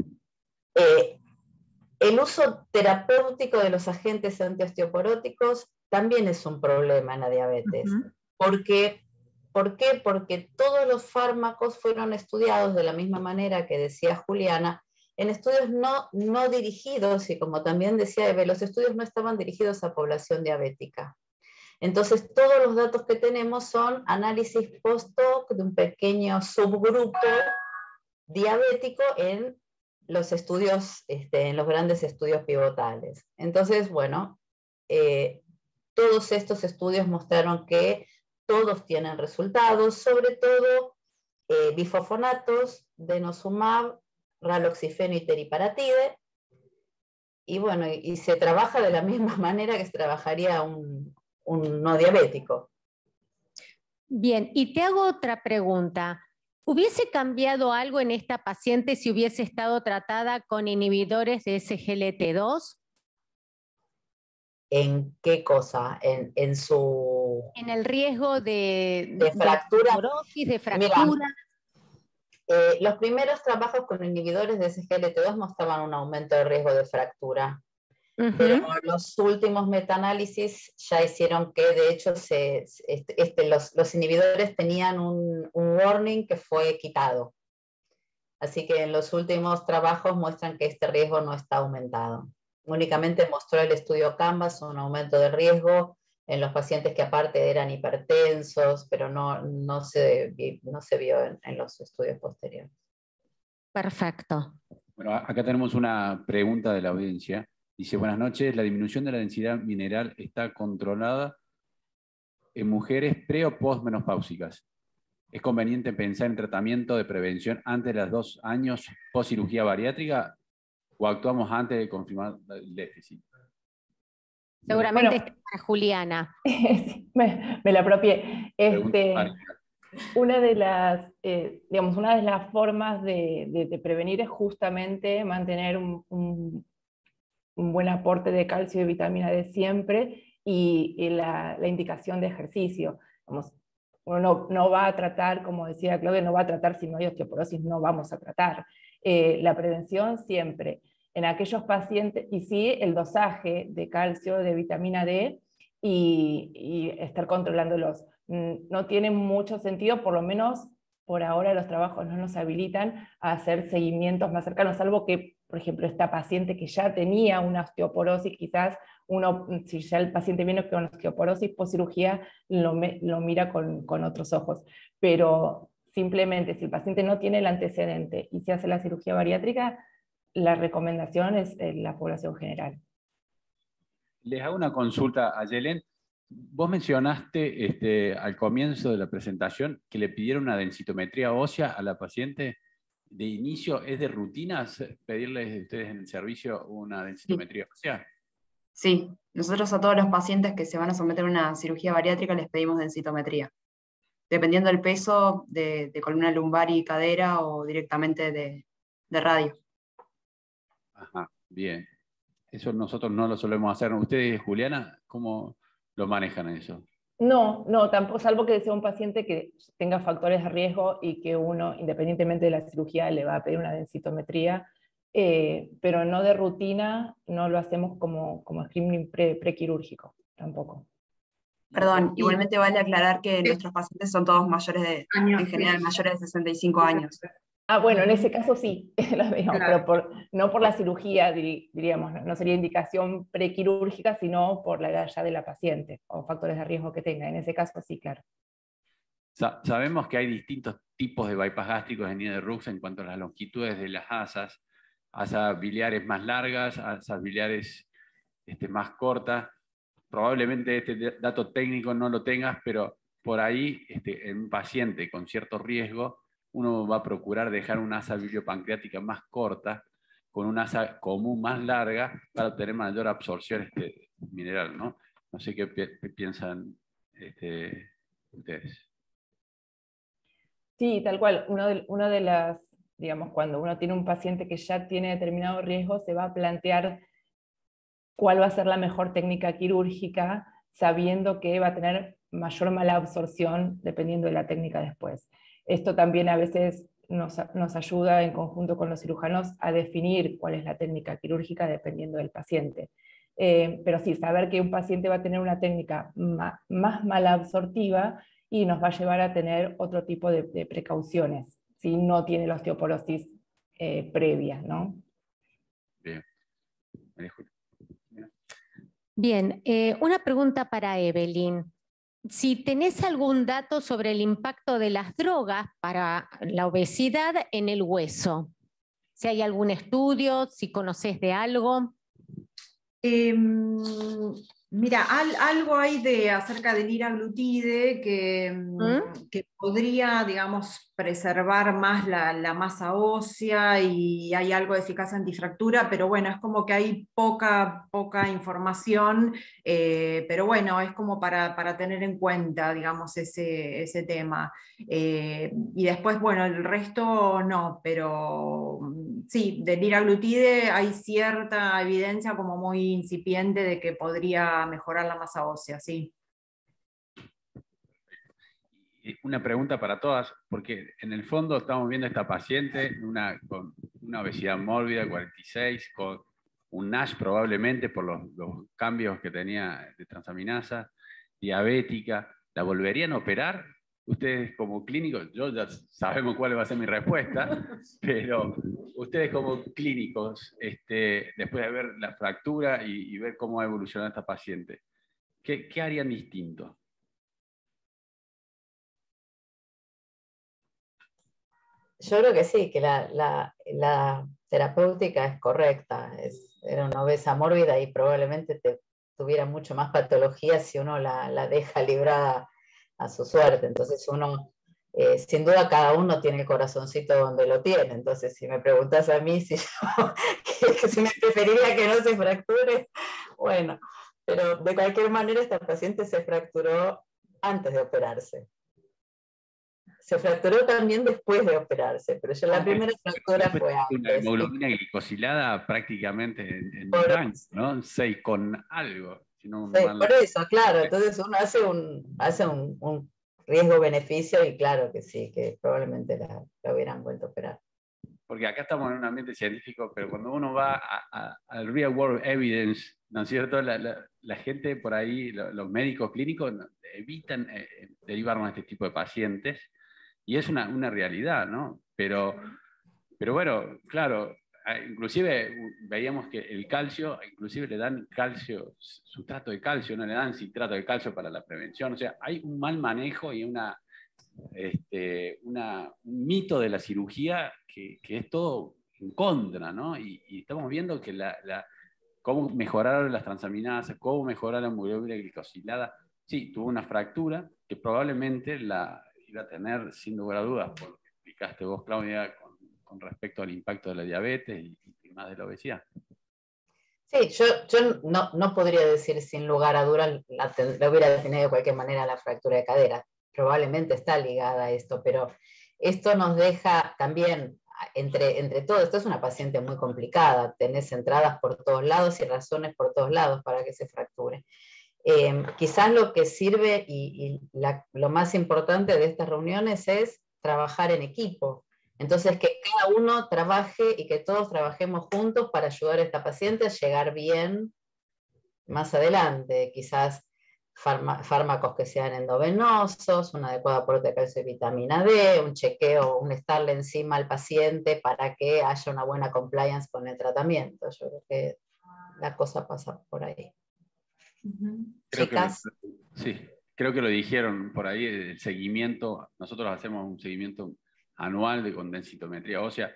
Speaker 5: El uso terapéutico de los agentes antiosteoporóticos también es un problema en la diabetes. ¿Por qué? Porque todos los fármacos fueron estudiados de la misma manera que decía Juliana, en estudios no dirigidos, y como también decía Eve, los estudios no estaban dirigidos a población diabética. Entonces, todos los datos que tenemos son análisis post-hoc de un pequeño subgrupo diabético en los estudios, en los grandes estudios pivotales. Entonces, bueno, todos estos estudios mostraron que todos tienen resultados, sobre todo bifosfonatos, denosumab, raloxifeno y teriparatide, y bueno, y se trabaja de la misma manera que se trabajaría un no diabético.
Speaker 1: Bien, y te hago otra pregunta. ¿Hubiese cambiado algo en esta paciente si hubiese estado tratada con inhibidores de SGLT2?
Speaker 5: ¿En qué cosa? En
Speaker 1: el riesgo de
Speaker 5: fractura.
Speaker 1: de fractura.
Speaker 5: Los primeros trabajos con inhibidores de SGLT2 mostraban un aumento de riesgo de fractura. Pero los últimos metaanálisis ya hicieron que, de hecho, los inhibidores tenían un warning que fue quitado. Así que en los últimos trabajos muestran que este riesgo no está aumentado. Únicamente mostró el estudio Canvas un aumento de riesgo en los pacientes que aparte eran hipertensos, pero no se vio en los estudios posteriores.
Speaker 1: Perfecto.
Speaker 3: Bueno, acá tenemos una pregunta de la audiencia. Dice, buenas noches, ¿la disminución de la densidad mineral está controlada en mujeres pre o postmenopáusicas? ¿Es conveniente pensar en tratamiento de prevención antes de los 2 años post cirugía bariátrica o actuamos antes de confirmar el déficit?
Speaker 1: Seguramente es para Juliana.
Speaker 7: me la apropié. Una de las formas de prevenir es justamente mantener un buen aporte de calcio y vitamina D siempre, y la indicación de ejercicio. Uno no va a tratar, como decía Claudia, no va a tratar si no hay osteoporosis, no vamos a tratar. La prevención siempre, en aquellos pacientes, y sí el dosaje de calcio, de vitamina D, y estar controlándolos. No tiene mucho sentido, por lo menos por ahora los trabajos no nos habilitan a hacer seguimientos más cercanos, salvo que, por ejemplo, esta paciente que ya tenía una osteoporosis, quizás si ya el paciente viene con osteoporosis post cirugía, lo mira con otros ojos. Pero simplemente, si el paciente no tiene el antecedente y se hace la cirugía bariátrica, la recomendación es la población general.
Speaker 3: Les hago una consulta a Yelen. Vos mencionaste al comienzo de la presentación que le pidieron una densitometría ósea a la paciente. De inicio, ¿es de rutina pedirles a ustedes en el servicio una densitometría ósea?
Speaker 4: Sí, nosotros a todos los pacientes que se van a someter a una cirugía bariátrica les pedimos densitometría, dependiendo del peso de columna lumbar y cadera o directamente de radio.
Speaker 3: Ajá, bien. Eso nosotros no lo solemos hacer. ¿Ustedes, Juliana, cómo lo manejan eso?
Speaker 7: No, tampoco, salvo que sea un paciente que tenga factores de riesgo y que uno, independientemente de la cirugía, le va a pedir una densitometría, pero no de rutina, no lo hacemos como screening prequirúrgico, tampoco.
Speaker 4: Perdón, igualmente vale aclarar que nuestros pacientes son todos mayores en general mayores de 65 años.
Speaker 7: Bueno, en ese caso sí, claro. Pero no por la cirugía, diríamos, no sería indicación prequirúrgica, sino por la edad ya de la paciente, o factores de riesgo que tenga. En ese caso sí, claro.
Speaker 3: Sabemos que hay distintos tipos de bypass gástricos en IDRUX en cuanto a las longitudes de las asas biliares más largas, asas biliares más cortas. Probablemente este dato técnico no lo tengas, pero por ahí en un paciente con cierto riesgo, uno va a procurar dejar una asa biliopancreática más corta, con una asa común más larga, para obtener mayor absorción mineral, ¿no? No sé qué piensan ustedes.
Speaker 7: Sí, tal cual. Uno de las, digamos, cuando uno tiene un paciente que ya tiene determinado riesgo, se va a plantear cuál va a ser la mejor técnica quirúrgica, sabiendo que va a tener mayor mala absorción dependiendo de la técnica después. Esto también a veces nos ayuda en conjunto con los cirujanos a definir cuál es la técnica quirúrgica dependiendo del paciente. Pero sí, saber que un paciente va a tener una técnica más malabsortiva y nos va a llevar a tener otro tipo de precauciones, si no tiene la osteoporosis previa, ¿no?
Speaker 3: Bien.
Speaker 1: Bien, una pregunta para Evelyn. Si tenés algún dato sobre el impacto de las drogas para la obesidad en el hueso, si hay algún estudio, si conoces de algo.
Speaker 6: Mira, algo hay acerca del liraglutide que podría, digamos, preservar más la masa ósea, y hay algo de eficacia antifractura, pero bueno, es como que hay poca información, pero bueno, es como para tener en cuenta, digamos, ese tema. Y después, bueno, el resto no, pero sí, del liraglutide hay cierta evidencia como muy incipiente de que podría mejorar la masa ósea, sí.
Speaker 3: una pregunta para todas, porque en el fondo estamos viendo a esta paciente con una obesidad mórbida, 46, con un NASH probablemente por los cambios que tenía de transaminasa, diabética. ¿La volverían a operar? Ustedes como clínicos, yo ya sabemos cuál va a ser mi respuesta, pero ustedes como clínicos, después de ver la fractura y ver cómo ha evolucionado esta paciente, ¿qué harían distinto?
Speaker 5: Yo creo que sí, que la terapéutica es correcta. Era una obesa mórbida y probablemente tuviera mucho más patología si uno la deja librada a su suerte. Entonces uno, sin duda cada uno tiene el corazoncito donde lo tiene. Entonces si me preguntas a mí si me preferiría que no se fracture, bueno, pero de cualquier manera esta paciente se fracturó antes de operarse. Se fracturó también después de operarse, pero ya la primera fractura fue antes.
Speaker 3: Una hemoglobina glicosilada prácticamente en rango, ¿no? 6 con algo. Si no
Speaker 5: sí, por eso, claro. Entonces uno hace un riesgo-beneficio y claro que sí, que probablemente la hubieran vuelto a operar.
Speaker 3: Porque acá estamos en un ambiente científico, pero cuando uno va al real world evidence, ¿no es cierto? La gente por ahí, los médicos clínicos evitan derivarnos a este tipo de pacientes. Y es una realidad, ¿no? Pero bueno, claro, inclusive veíamos que el calcio, inclusive le dan calcio, sustrato de calcio, no le dan citrato de calcio para la prevención. O sea, hay un mal manejo y un mito de la cirugía que es todo en contra, ¿no? Y estamos viendo que cómo mejorar las transaminasas, cómo mejorar la hemoglobina glicosilada. Sí, tuvo una fractura que probablemente la iba a tener, sin lugar a dudas, por lo que explicaste vos, Claudia, con respecto al impacto de la diabetes y más de la obesidad.
Speaker 5: Sí, yo no podría decir sin lugar a dudas la hubiera tenido de cualquier manera la fractura de cadera. Probablemente está ligada a esto, pero esto nos deja también, entre todo, esto es una paciente muy complicada, tenés entradas por todos lados y razones por todos lados para que se fracture. Quizás lo que sirve y lo más importante de estas reuniones es trabajar en equipo. Entonces, que cada uno trabaje y que todos trabajemos juntos para ayudar a esta paciente a llegar bien más adelante. Quizás fármacos que sean endovenosos, un adecuado aporte de calcio y vitamina D, un chequeo, un estarle encima al paciente para que haya una buena compliance con el tratamiento. Yo creo que la cosa pasa por ahí. Chicas.
Speaker 3: Creo que lo dijeron por ahí, el seguimiento. Nosotros hacemos un seguimiento anual de condensitometría ósea.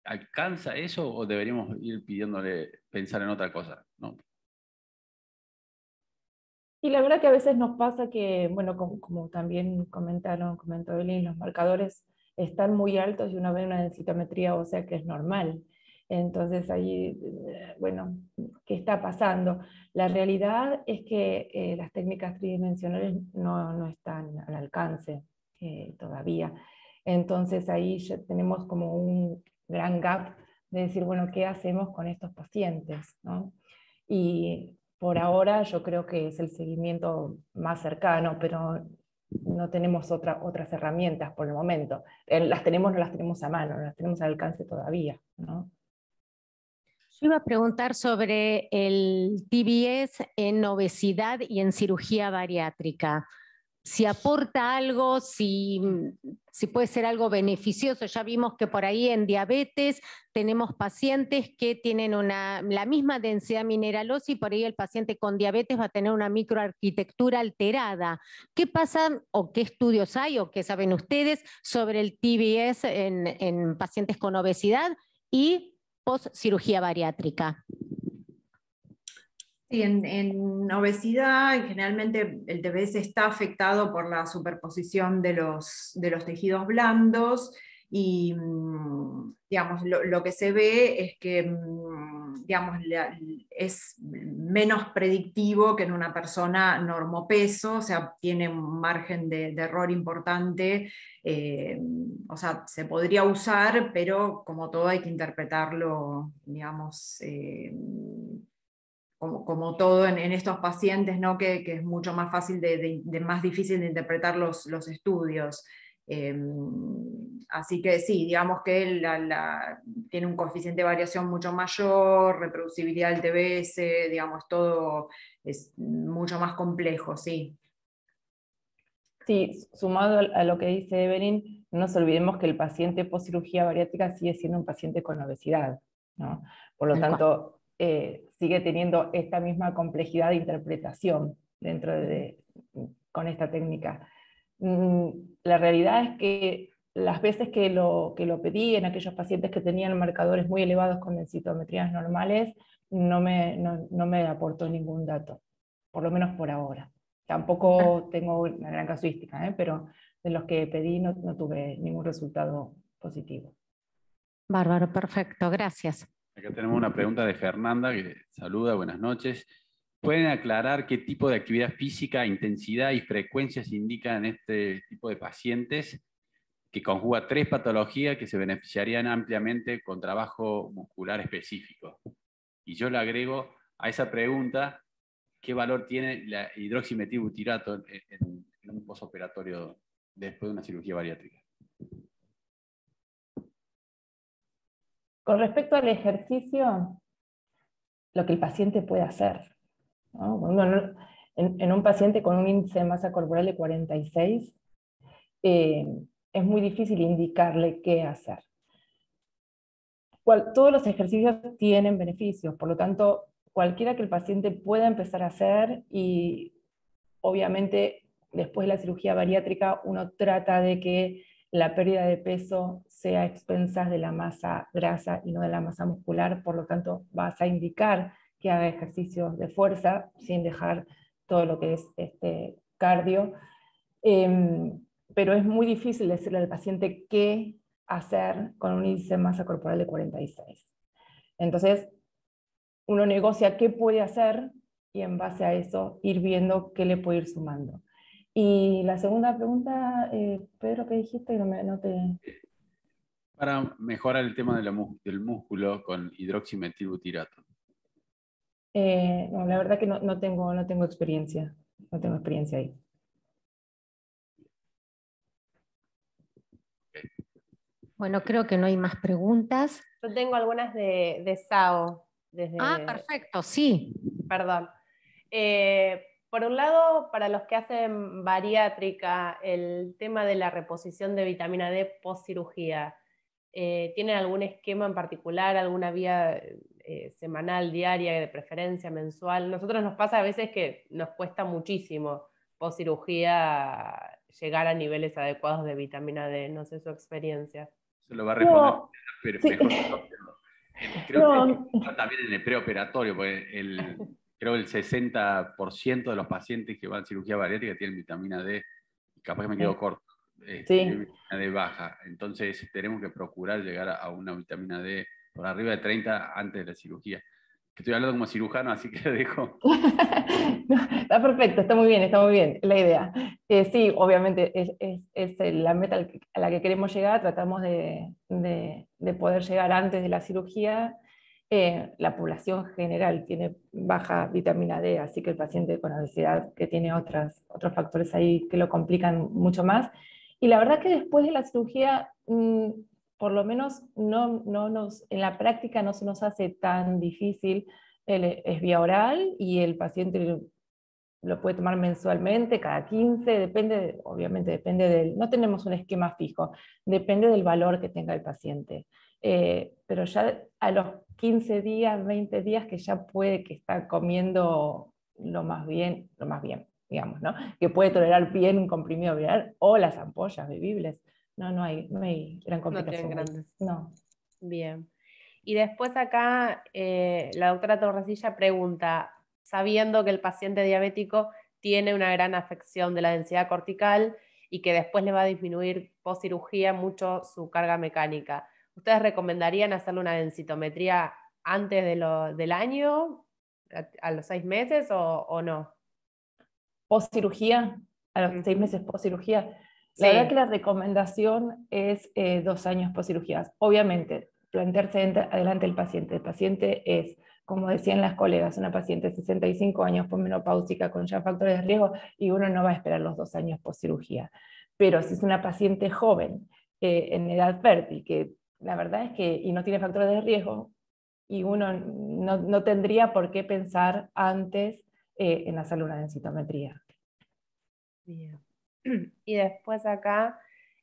Speaker 3: ¿Alcanza eso o deberíamos ir pidiéndole pensar en otra cosa? ¿No?
Speaker 7: Y la verdad que a veces nos pasa que, bueno, como también comentó Evelyn, los marcadores están muy altos y uno ve una densitometría ósea que es normal. Entonces ahí, bueno, ¿qué está pasando? La realidad es que las técnicas tridimensionales no están al alcance todavía. Entonces ahí ya tenemos como un gran gap de decir, bueno, ¿qué hacemos con estos pacientes, ¿no? Y por ahora yo creo que es el seguimiento más cercano, pero no tenemos otras herramientas por el momento. No las tenemos a mano, no las tenemos al alcance todavía, ¿no?
Speaker 1: Yo iba a preguntar sobre el TBS en obesidad y en cirugía bariátrica. Si aporta algo, si puede ser algo beneficioso. Ya vimos que por ahí en diabetes tenemos pacientes que tienen la misma densidad mineralosa y por ahí el paciente con diabetes va a tener una microarquitectura alterada. ¿Qué pasa o qué estudios hay o qué saben ustedes sobre el TBS en pacientes con obesidad y post-cirugía bariátrica?
Speaker 6: Sí, en obesidad generalmente el TBS está afectado por la superposición de los tejidos blandos y digamos, lo que se ve es que digamos, es menos predictivo que en una persona normopeso, o sea, tiene un margen de error importante, o sea, se podría usar, pero como todo hay que interpretarlo, digamos, como todo en estos pacientes, ¿no? que es mucho más fácil, más difícil de interpretar los estudios. Así que sí, digamos que tiene un coeficiente de variación mucho mayor, reproducibilidad del TBS, digamos, todo es mucho más complejo, sí.
Speaker 7: Sí, sumado a lo que dice Evelyn, no nos olvidemos que el paciente post cirugía bariátrica sigue siendo un paciente con obesidad, ¿no? Por lo tanto, sigue teniendo esta misma complejidad de interpretación con esta técnica. La realidad es que las veces que lo pedí en aquellos pacientes que tenían marcadores muy elevados con densitometrías normales, no me aportó ningún dato, por lo menos por ahora. Tampoco tengo una gran casuística, pero de los que pedí no tuve ningún resultado positivo.
Speaker 1: Bárbaro, perfecto, gracias.
Speaker 3: Acá tenemos una pregunta de Fernanda que saluda, buenas noches. ¿Pueden aclarar qué tipo de actividad física, intensidad y frecuencia se indica en este tipo de pacientes que conjuga 3 patologías que se beneficiarían ampliamente con trabajo muscular específico? Y yo le agrego a esa pregunta, ¿qué valor tiene la hidroximetilbutirato en un posoperatorio después de una cirugía bariátrica?
Speaker 7: Con respecto al ejercicio, lo que el paciente puede hacer, ¿no? En un paciente con un índice de masa corporal de 46, es muy difícil indicarle qué hacer. Todos los ejercicios tienen beneficios, por lo tanto, cualquiera que el paciente pueda empezar a hacer, y obviamente después de la cirugía bariátrica uno trata de que la pérdida de peso sea a expensas de la masa grasa y no de la masa muscular, por lo tanto vas a indicar que haga ejercicios de fuerza sin dejar todo lo que es cardio. Pero es muy difícil decirle al paciente qué hacer con un índice de masa corporal de 46. Entonces, uno negocia qué puede hacer y en base a eso ir viendo qué le puede ir sumando. Y la segunda pregunta, Pedro, ¿qué dijiste? No te...
Speaker 3: Para mejorar el tema del músculo con hidroximetilbutirato.
Speaker 7: No, la verdad que no tengo experiencia. No tengo experiencia ahí.
Speaker 1: Bueno, creo que no hay más preguntas.
Speaker 2: Yo tengo algunas de SAO.
Speaker 1: Perfecto, sí.
Speaker 2: Perdón. Por un lado, para los que hacen bariátrica, el tema de la reposición de vitamina D post cirugía, ¿tienen algún esquema en particular, alguna vía semanal, diaria, de preferencia, mensual? Nosotros nos pasa a veces que nos cuesta muchísimo post cirugía llegar a niveles adecuados de vitamina D. No sé su experiencia.
Speaker 3: Se lo va a responder,
Speaker 7: No,
Speaker 3: pero
Speaker 7: sí.
Speaker 3: mejor. Creo que también en el preoperatorio, porque creo que el 60% de los pacientes que van a cirugía bariátrica tienen vitamina D, capaz que me quedo corto, vitamina D baja. Entonces tenemos que procurar llegar a una vitamina D por arriba de 30 antes de la cirugía. Que estoy hablando como cirujano, así que dejo.
Speaker 7: No, está perfecto, está muy bien la idea. Sí, obviamente es la meta a la que queremos llegar, tratamos de poder llegar antes de la cirugía. La población general tiene baja vitamina D, así que el paciente con obesidad que tiene otros factores ahí que lo complican mucho más. Y la verdad que después de la cirugía, por lo menos en la práctica no se nos hace tan difícil. Es vía oral y el paciente lo puede tomar mensualmente, cada 15, obviamente depende no tenemos un esquema fijo, depende del valor que tenga el paciente. Pero ya a los 15 días, 20 días que ya puede que está comiendo lo más bien, digamos, ¿no? Que puede tolerar bien un comprimido viral o las ampollas bebibles. No hay gran complicación.
Speaker 2: No tienen grandes.
Speaker 7: No.
Speaker 2: Bien. Y después acá la doctora Torresilla pregunta, sabiendo que el paciente diabético tiene una gran afección de la densidad cortical y que después le va a disminuir post cirugía mucho su carga mecánica, ¿ustedes recomendarían hacerle una densitometría antes del año, a los 6 meses o no?
Speaker 7: Post cirugía, a los 6 meses post cirugía.
Speaker 2: Sí.
Speaker 7: La verdad que la recomendación es 2 años post cirugía. Obviamente, plantearse adelante el paciente. El paciente es como decían las colegas, una paciente de 65 años posmenopáusica con ya factores de riesgo, y uno no va a esperar los 2 años post cirugía. Pero si es una paciente joven, en edad fértil, que la verdad es que y no tiene factores de riesgo, y uno no tendría por qué pensar antes en hacerle una densitometría.
Speaker 2: Bien. Y después acá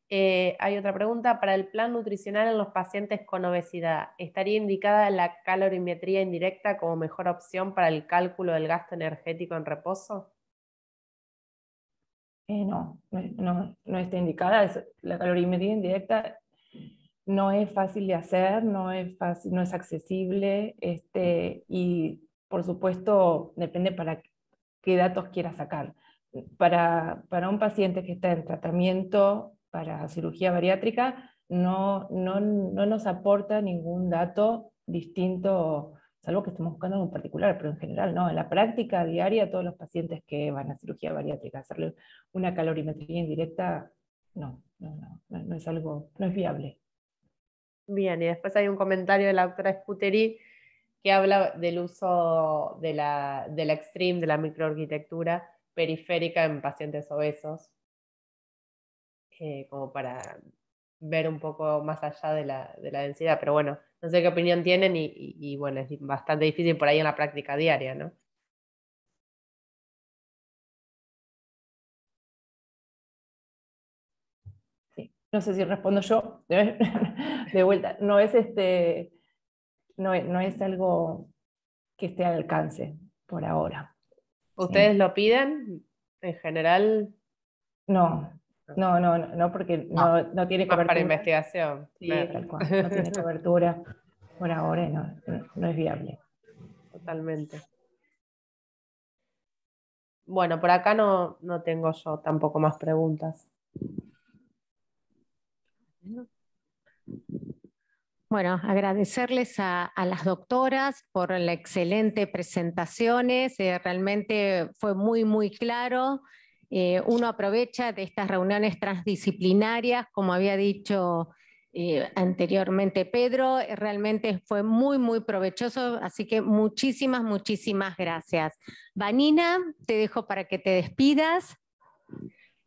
Speaker 2: hay otra pregunta. Para el plan nutricional en los pacientes con obesidad, ¿estaría indicada la calorimetría indirecta como mejor opción para el cálculo del gasto energético en reposo?
Speaker 7: No está indicada. La calorimetría indirecta no es fácil de hacer, no es accesible, y por supuesto depende para qué datos quiera sacar. Para un paciente que está en tratamiento para cirugía bariátrica, no nos aporta ningún dato distinto, salvo que estemos buscando en un particular, pero en general no. En la práctica diaria, todos los pacientes que van a cirugía bariátrica, hacerle una calorimetría indirecta, no es algo, no es viable.
Speaker 2: Bien, y después hay un comentario de la doctora Sputeri que habla del uso de la Extreme, de la microarquitectura periférica en pacientes obesos, como para ver un poco más allá de la densidad. Pero bueno, no sé qué opinión tienen y bueno, es bastante difícil por ahí en la práctica diaria, ¿no?
Speaker 7: Sí. No sé si respondo yo de vuelta. No es algo que esté al alcance por ahora.
Speaker 2: ¿Ustedes lo piden en general?
Speaker 7: No, porque no tiene
Speaker 2: más
Speaker 7: cobertura.
Speaker 2: Para investigación.
Speaker 7: Sí, tal cual. No tiene cobertura por ahora y no es viable.
Speaker 2: Totalmente. Bueno, por acá no tengo yo tampoco más preguntas.
Speaker 1: Bueno, agradecerles a las doctoras por las excelentes presentaciones, realmente fue muy, muy claro. Uno aprovecha de estas reuniones transdisciplinarias, como había dicho anteriormente Pedro, realmente fue muy, muy provechoso, así que muchísimas, muchísimas gracias. Vanina, te dejo para que te despidas.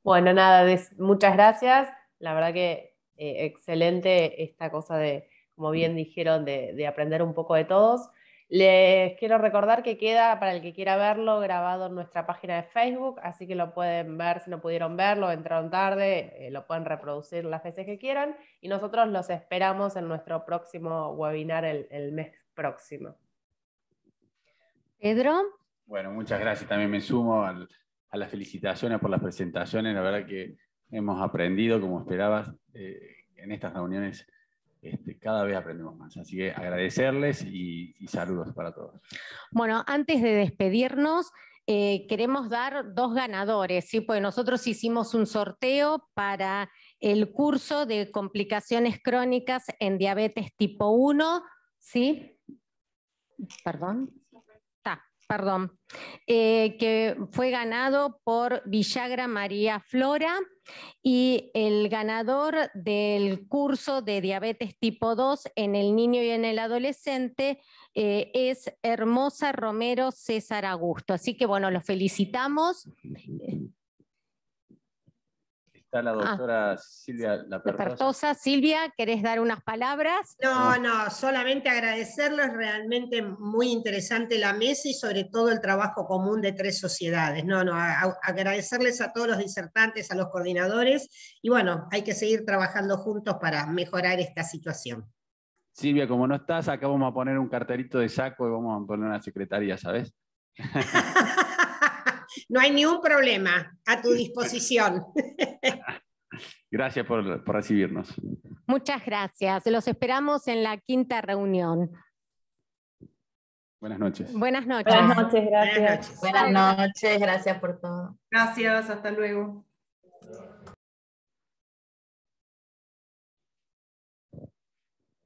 Speaker 2: Bueno, nada, muchas gracias. La verdad que excelente esta cosa de, como bien dijeron, de aprender un poco de todos. Les quiero recordar que queda, para el que quiera verlo, grabado en nuestra página de Facebook, así que lo pueden ver si no pudieron verlo, entraron tarde, lo pueden reproducir las veces que quieran, y nosotros los esperamos en nuestro próximo webinar el mes próximo.
Speaker 1: Pedro.
Speaker 3: Bueno, muchas gracias. También me sumo a las felicitaciones por las presentaciones. La verdad que hemos aprendido, como esperabas, en estas reuniones. Cada vez aprendemos más. Así que agradecerles y saludos para todos.
Speaker 1: Bueno, antes de despedirnos, queremos dar 2 ganadores, ¿sí? Pues nosotros hicimos un sorteo para el curso de complicaciones crónicas en diabetes tipo 1, ¿sí? Perdón. Perdón, que fue ganado por Villagra María Flora, y el ganador del curso de diabetes tipo 2 en el niño y en el adolescente es Hermosa Romero César Augusto. Así que bueno, los felicitamos.
Speaker 3: Está la doctora Silvia
Speaker 1: Lapertosa. Silvia, ¿querés dar unas palabras?
Speaker 8: No, solamente agradecerles, realmente muy interesante la mesa y sobre todo el trabajo común de 3 sociedades. Agradecerles a todos los disertantes, a los coordinadores, y bueno, hay que seguir trabajando juntos para mejorar esta situación.
Speaker 3: Silvia, como no estás, acá vamos a poner un cartelito de saco y vamos a poner una secretaría, ¿sabes?
Speaker 8: No hay ningún problema, a tu disposición.
Speaker 3: Gracias por recibirnos.
Speaker 1: Muchas gracias. Los esperamos en la 5ª reunión.
Speaker 3: Buenas noches.
Speaker 1: Buenas noches.
Speaker 7: Buenas noches, gracias.
Speaker 5: Buenas noches, gracias por todo.
Speaker 6: Gracias, hasta luego.